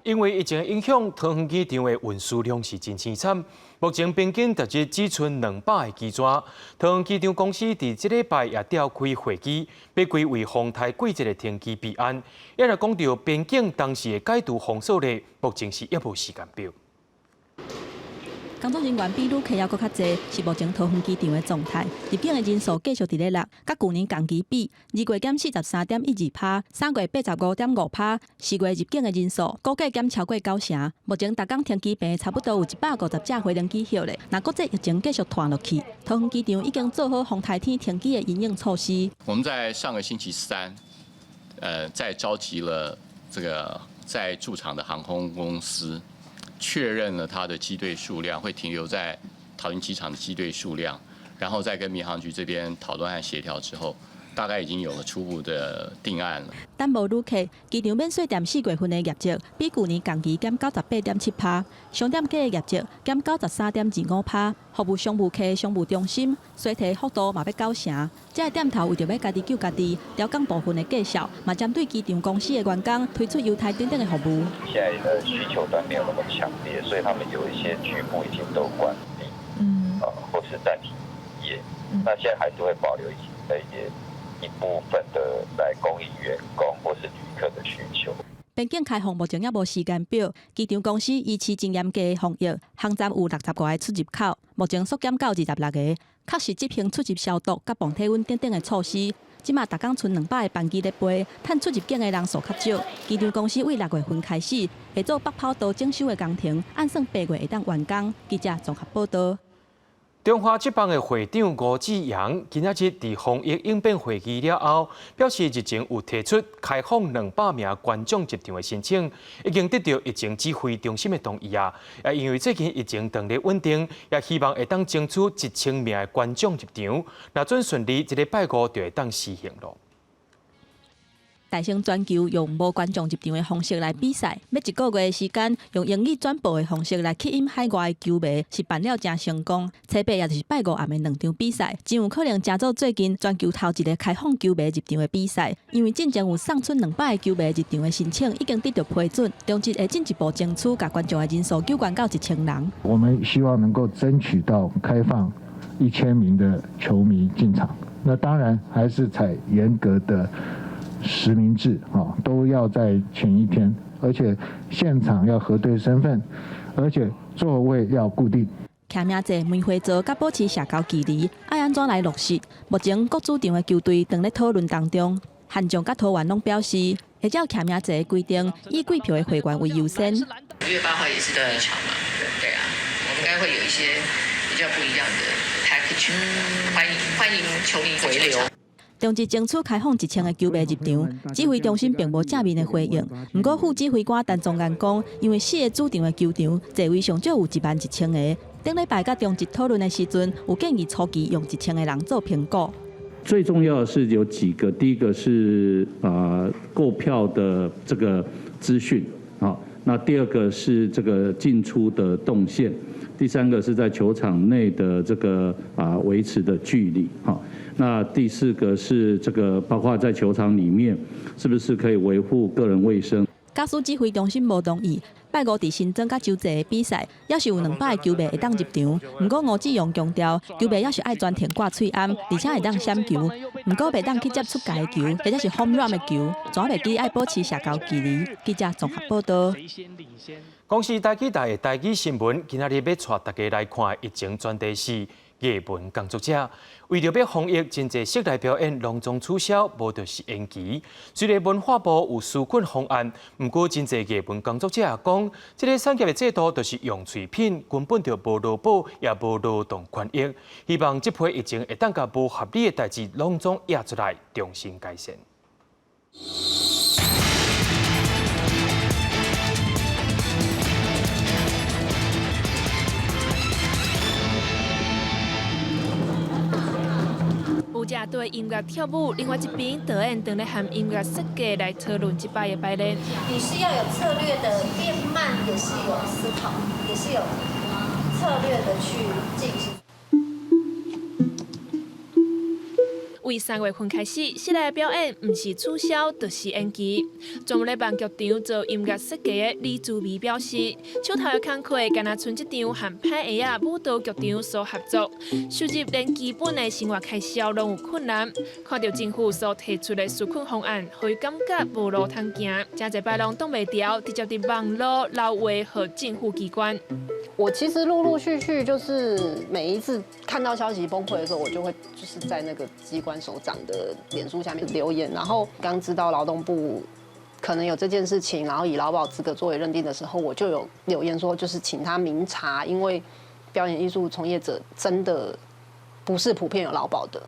因為疫情影響，桃園機場的運輸量是真凄慘。目前平均每日只剩200個機紙。桃園機場公司佇這禮拜也召開會議，要規為風台季節的天氣備案。也來講到邊境當時的解除封鎖令，目前是一無時間表。工作人員比旅客還佫較濟，是目前桃園機場的狀態。入境的人數繼續佇咧落，甲去年同期比，2月減43.12%，3月85.5%，4月入境的人數估計減超過90%。目前逐港停機坪差不多有150架飛行機歇咧。若國際疫情繼續拖落去，桃園機場已經做好風台天停機的因應措施。我們在上個星期3，再召集了在駐場的航空公司。確認了它的機隊數量會停留在桃園機場的機隊數量，然後再跟民航局這邊討論和協調之後，大概已經有了初步的定案了。但無旅客，機場免稅店4月份的業績比去年同期減98.7%，商店街的業績減93.25%，服務商務客商務中心衰退幅度嘛要90%。這個店頭為着要家己救家己，調降部分的計數，嘛針對機場公司的員工推出優待等等的服務。現在的需求端沒有那麼強烈，所以他們有一些局部已經都關閉，或是暫停營業。那現在還是會保留一部分的來供應員工或是旅客的需求。邊境開放目前也無時間表，機場公司依持真嚴格的防疫，航站有60個個出入口，目前縮減到26個，確實執行出入消毒、甲磅體溫等等的措施。即馬逐港剩200個班機在飛，趁出入境的人數較少。機場公司為6月份開始，會做北跑道整修的工程，按算8月會當完工。記者綜合報道。中華職棒的會長吳志陽今日在防疫應變會議了後，表示日前有提出開放200名觀眾入場的申請，已經得到疫情指揮中心的同意啊。也因為最近疫情當日穩定，也希望會當爭取1000名的觀眾入場。若準順利，這個禮拜5就會當實行咯。大型全球用无观众入场的方式来比赛，要1个月的时间用英语转播的方式来吸引海外的球迷，是办了真成功。初8也就是拜5暗的2场比赛，真有可能加做最近全球头一个开放球迷入场的比赛。因为进前有送出200个球迷入场的申请，已经得到批准，中职会进一步争取，把观众的人数揪悬到1000人。我们希望能够争取到开放1000名的球迷进场。那当然还是采严格的实名制都要在前一天，而且现场要核对身份，而且座位要固定。骑名制、梅花座甲保持社交距离，爱安怎来落实？目前各主场的球队正在讨论当中。汉中甲桃园拢表示，会照骑名制的规定，以贵票的会员为优先。5月8号也是第一场嘛，对啊，我们应该会有一些比较不一样的 package， 欢迎球迷回流。中职争取开放1000个球迷入场，指挥中心并无正面的回应。不过副指挥官陈宗彦讲，因为4个主场的球场座位上少有11000个。顶礼拜甲中职讨论的时阵，有建议初期用1000个人做评估。最重要的是有几个，第一个是购票的这个资讯啊，那第二个是这个进出的动线，第三个是在球场内的这个维持的距离哈，那第4个是这个包括在球场里面是不是可以维护个人卫生。教师指挥中心无同意。拜5伫新庄甲洲际的比赛，也是有200个球迷会当入场。不过吴志勇强调，球迷也是爱专填挂喙暗，而且会当闪球。不过袂当去接触家的球，或者是 home run 的球，全袂记爱保持社交距离。记者综合报道。公司台记台的台记新闻，今仔日要带大家来看疫情专题是艺文工作者。为着要防疫，真侪室内表演隆重取消，无就是延期。虽然文化部有纾困方案，不过真侪艺文工作者也讲，这个产业的制度就是用嘴品，根本就无劳保，也无劳动权益。希望这批疫情会当甲无合理的代志拢总压出来，重新改善。有者对音乐跳舞，另外一边导演正在和音乐设计来讨论这摆的排练。你是要有策略的，变慢也是有思考，也是有策略的去进行。为3月份开始，室内表演唔是取消，就是延期。专门咧办剧场做音乐设计的李志美表示，手头的工课敢若剩一场和派鞋啊舞蹈剧场所合作，收入连基本的生活开销拢有困难。看到政府所提出的纾困方案，互伊感觉无路通行，真侪摆拢挡袂牢，直接伫网络留话和政府机关。我其实陆陆续续就是每一次看到消息崩溃的时候，我就会就是在那个机关首长的脸书下面留言，然后刚知道劳动部可能有这件事情，然后以劳保资格作为认定的时候，我就有留言说，就是请他明查，因为表演艺术从业者真的不是普遍有劳保的。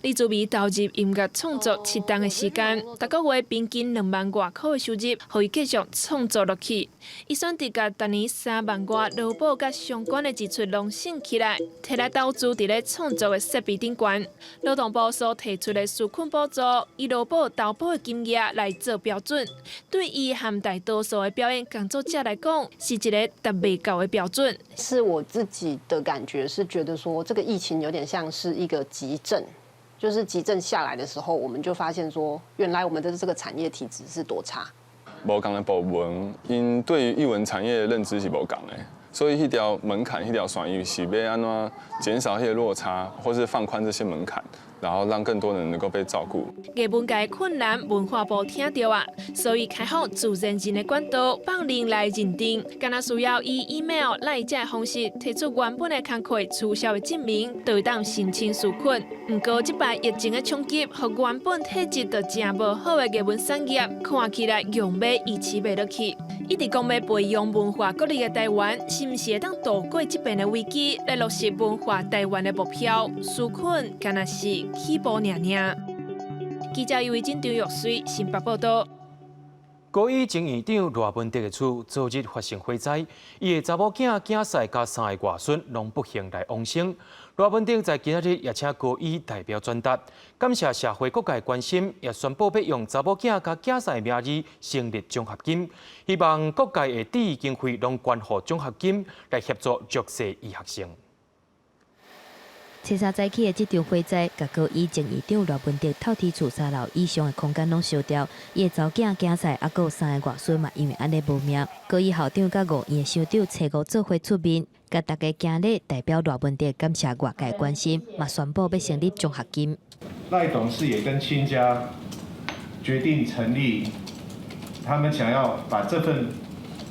李志美投入音乐创作7档的时间，每个月平均2万外块的收入，可以继续创作落去。伊选择甲逐年3万外劳保甲相关的支出拢省起来，摕来投资伫咧创作的设备顶悬。劳动部所提出的纾困补助，以劳保投保的金额来做标准，对伊和大多数的表演工作者来讲，是一个达未到的标准。是我自己的感觉是觉得说，这个疫情有点像是一个急症。就是急症下来的时候，我们就发现说，原来我们的这个产业体质是多差。无同的部门，因对于艺文产业的认知是无同的，所以迄条门槛、迄条线域是要安怎减少迄个落差，或是放宽这些门槛，然后让更多人能够被照顾。艺文界困难，文化部听到啊，所以开放自然人的管道，帮人来认定，敢若需要以 email 来这方式提出原本的工课取消的证明，就会当申请纾困。不过，这摆疫情的冲击，和原本体质就真无好的艺文产业，看起来用要维持袂落去。一直讲要培养文化国力的台湾，是毋是会当度过这边的危机，来落实文化台湾的目标？纾困敢若是起步尔尔。记者由金张玉水新北报道。高一前院长赖文德的厝昨日发生火灾，伊的查某囝、囝婿甲3个外孙拢不幸来往生。赖文德在今日也请高一代表转达，感谢社会各界关心，也宣布要用查某囝甲囝婿的名义成立综合金，希望各界的第一经费拢捐予综合金来协助弱势医学生。车衫早起的这场火灾，甲高一前院长赖文德透天厝3楼以上的空间拢烧掉，伊的查某囝、囝婿，还佫有3个外孙嘛，因为安尼无命。高一校长甲5院的校长初5做伙出面，甲大家今日代表赖文德感谢外界关心，嘛宣布要成立综合金。赖董事也跟亲家决定成立，他们想要把这份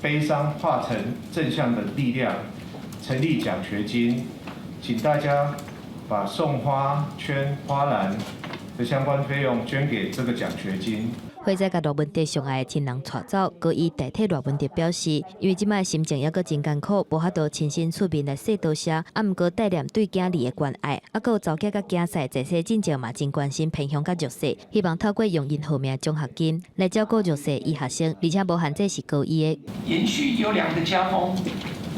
悲伤化成正向的力量，成立奖学金，请大家把送花圈、花篮的相关费用捐给这个奖学金。火灾甲赖文德上爱的亲人带走，高伊代替赖文德表示，因为即摆心情还佫真艰苦，无法度亲身出面来说多谢，啊，毋过带念对囝儿的关爱，啊，佫有查囝甲囝婿在世进前嘛真关心偏乡甲弱势，希望透过用因好命综合金来照顾弱势医学生，而且无限制是高一的。延续优良的家风，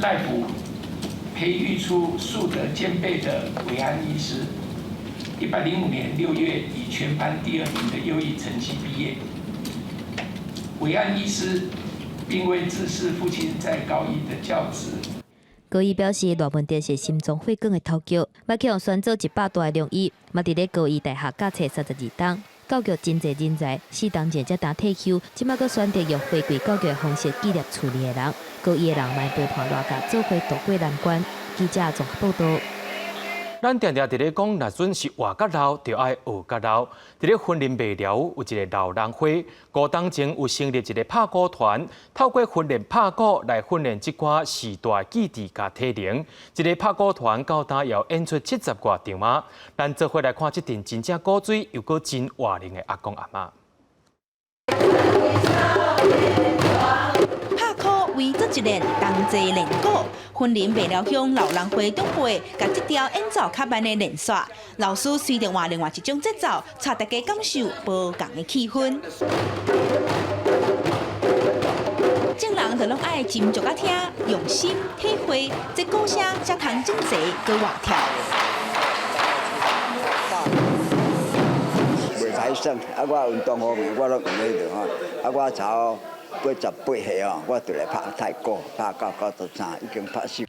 赖府培育出素德兼备的伟安医师。105年6月以全班第2名的优异成绩毕业。伟安医师并未自视父亲在高一的教职。高一表示，赖文德是心脏血管的头脚，要去用选做100大的良医，嘛伫咧高一大学教册32档。教育真济人才，4当前才打退休，即摆佫选择用回归教育的方式纪念处理的人。高一的人卖陪伴大家做伙渡过难关。记者综合报道。咱常常伫咧讲，若准是活甲老，就爱学甲老。伫咧婚姻未了，有一个老人会，5当前有成立一个拍鼓团，透过训练拍鼓来训练即寡时代记忆甲体能。一个拍鼓团到今要演出70多场嘛。咱做伙来看即阵真正古锥又搁真活灵的阿公阿嬷。拍鼓为做一练，同齐练鼓。婚姻未了乡老人会长辈，甲这条演奏较慢的练煞，老师随着换另外一种节奏，带大家感受无同的气氛。众人就拢爱斟酌啊听，用心体会，这鼓声才通整齐搁活跳。袂歹耍，啊我运动方面我都用咧着吼，啊我操。88岁哦，我就来拍太鼓，拍到93，已经拍10。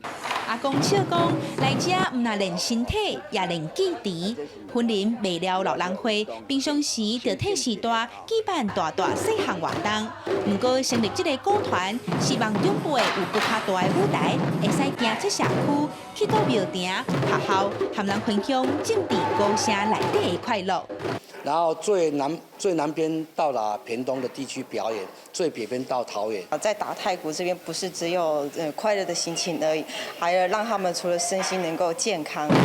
阿公笑讲，来遮唔但练身体，也练记忆。婚姻未了老人会，平常时就替时代举办大细项活动。不过成立这个鼓团，希望长辈有更较大的舞台，会使行出社区，去到庙埕、学校，和人分享政治鼓声内底的快乐。然后最南边到了屏东的地区表演，最北边到桃园。在打太鼓这边，不是只有快乐的心情而已，还有让他们除了身心能够健康。活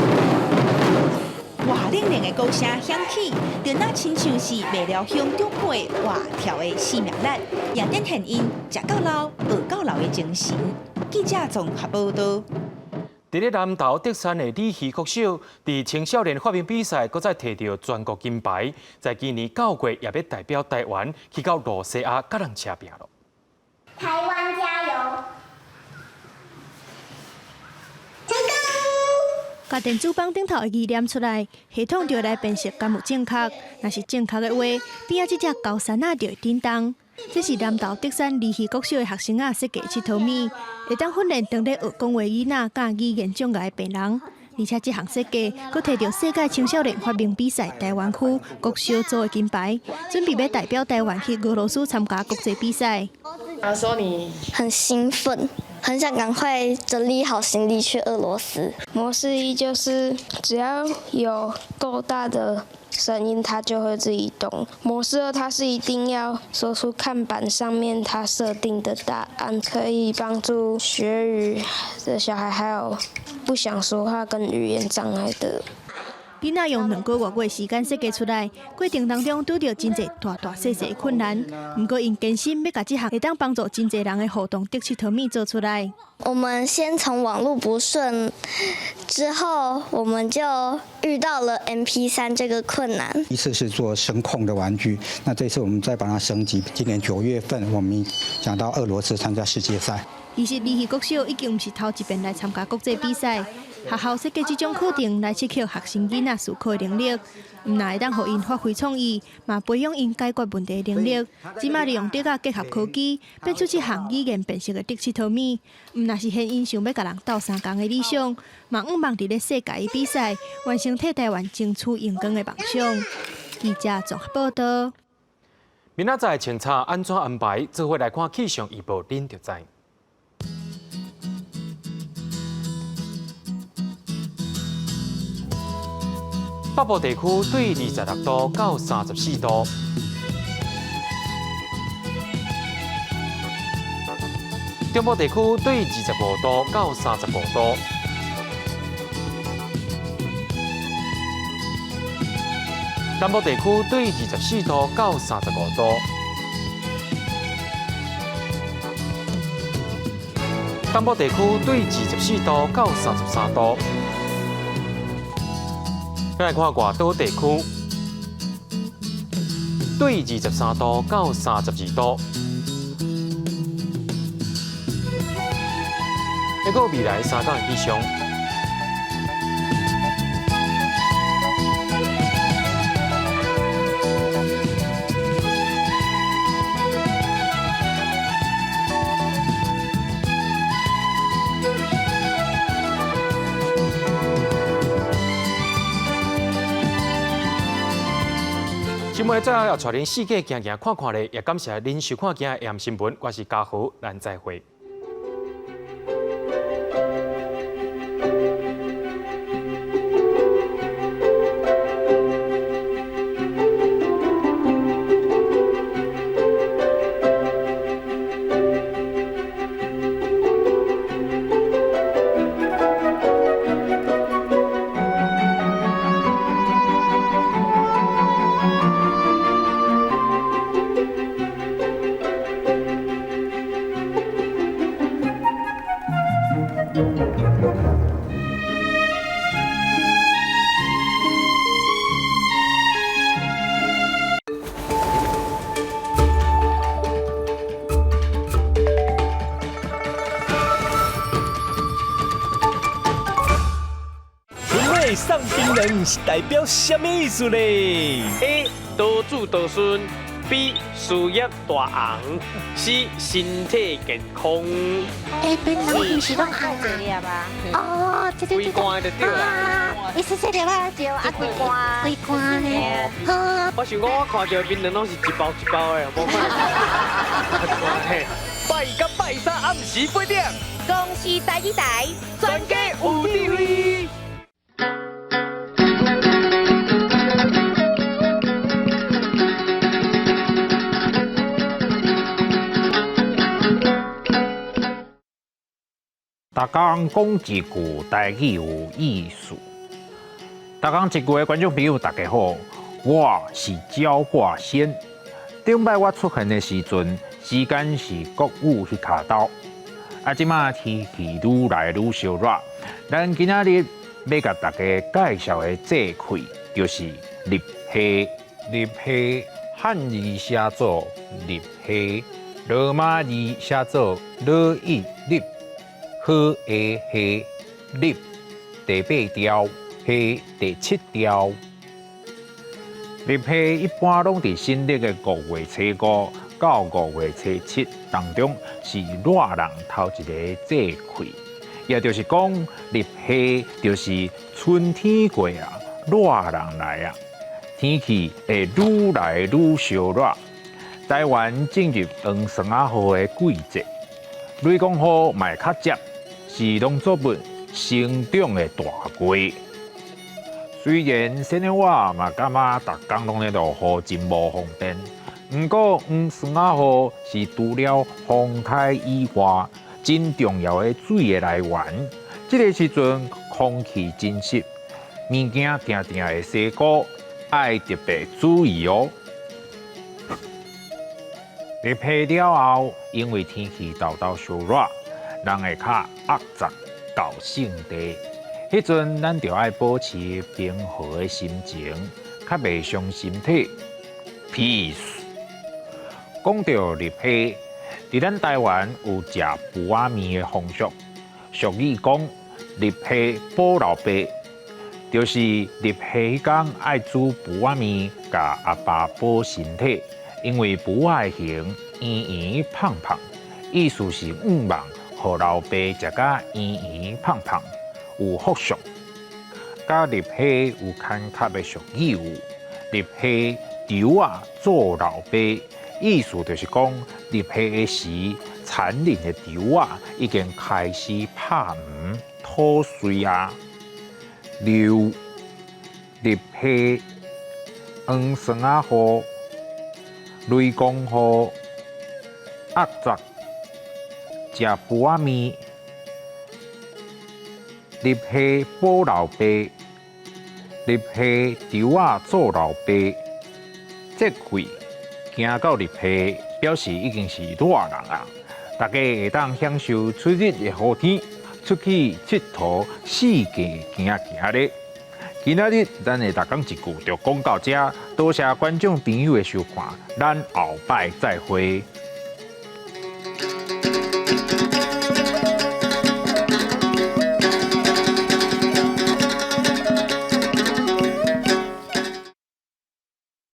灵灵的鼓声响起，就那亲像是未了乡长辈活跳的生命力，也展现因食到老、学到老的精神。记者综合报道。伫咧南投德山的李希国小，伫青少年发明比赛，搁再摕到全国金牌。在今年9月，也要代表台湾去到罗西亚甲人车拼咯。台湾加油！甲电子磅顶头的字念出来，系统就来辨识敢有正确。若是正确的话，边仔即只高山仔就会叮当。这是南投德山离戏国小的学生设计7套米，会当训练当咧学讲话囡仔甲语言障碍的病人。而且这项设计，佫摕到世界青少年发明比赛台湾区国小组的金牌，准备要代表台湾去俄罗斯参加国际比赛。说你很兴奋，很想赶快整理好行李去俄罗斯。模式1就是只要有够大的声音，它就会自己动。模式2，它是一定要说出看板上面它设定的答案，可以帮助学语的小孩，还有不想说话跟语言障碍的。囡仔用2个月时间设计出来，过程当中拄到真侪大细的困难，不过因坚信要把这项会当帮助真侪人的互动德式汤面做出来。我们先从网络不顺，之后我们就遇到了 MP3 这个困难。一次是做声控的玩具，那这次我们再把它升级。今年9月份，我们想到俄罗斯参加世界赛。其实离戏国小已经不是头一遍来参加国际比赛，学校设计这种课程来刺激学生囡仔思考的能力，唔但会当互因发挥创意，嘛培养因解决问题的能力。即马利用德甲结合科技，变出这项语言辨识的德式汤面，唔但是现因想要甲人斗相共的理想，嘛毋忘伫咧世界的比赛完成替台湾争取荣光的梦想。记者综合报道。明仔载清查安怎安排，做伙来看气象预报，恁就知。北部地区对26度到34度，中部地区对25度到35度，南部地区对24度到35度，东部地区对24度到33度。来看外岛地区，对23度到32度。还有未来3天的气象。新闻最后要带恁世界行行看看咧，也感谢恁收看今日AM新闻，我是嘉豪，咱再会。送槟榔是代表什么意思呢 ？A. 多子多孙 B. 事业大红 C. 身体健康。槟榔不是拢红这粒吧？哦，这规罐就对啦。意思这粒啊，就啊规罐，规罐呢。我想讲，我看到槟榔拢是一包一包的，无可能。拜甲拜三暗时8点，恭喜第一代，全家有地位。大家讲一句台语有意思。大家一句的观众朋友大家好，我是焦挂先。顶摆我出现的时阵，时间是国语去卡刀。即马天气愈来愈烧热，咱今仔日要甲大家介绍的这气就是立夏。立夏汉字写作立夏，罗马字写作罗伊立。好的夏，立第8条，夏第7条。立夏一般拢伫新历的5月初5到5月初7当中，是热人头一个节气。也就是讲，立夏就是春天过啊，热人来啊，天气会愈来愈烧热。台湾进入黄霜啊雨的季节，雷公雨嘛较接。是农作物生长的大季。虽然现在我嘛感觉逐工拢咧落雨真无方便，不过黄霜啊雨是除了风台以外，真重要的水的来源。这个时阵空气真湿，物件定定会洗过，爱特别注意哦。入夏了后，因为天气豆豆烧热，人会较压杂到性地。迄阵咱就要保持平和的心情，较袂伤身体。Peace。讲到入夏，伫咱台湾有食布仔面的风俗，俗语讲入夏保老爸，就是入夏迄天爱煮布仔面，甲阿爸保身体。因为布仔的形圆圆胖胖，意思是望，互老爸食甲圆圆胖胖，有福寿。甲入夏有牵卡的俗语有：入夏丢啊做老爸，意思就是讲入夏的时，残忍的丢啊已经开始拍黄吐穗啊。入夏黄霜啊雨。雷公雨，压杂，食布仔面，入夏保老爸，入夏丢仔做老爸。这句行到入夏，表示已经是热人啊！大家会当享受出日的好天，出去佚佗，四界行行咧。今仔日咱的逐讲一句就讲到这，多谢观众朋友的收看，咱后摆再会。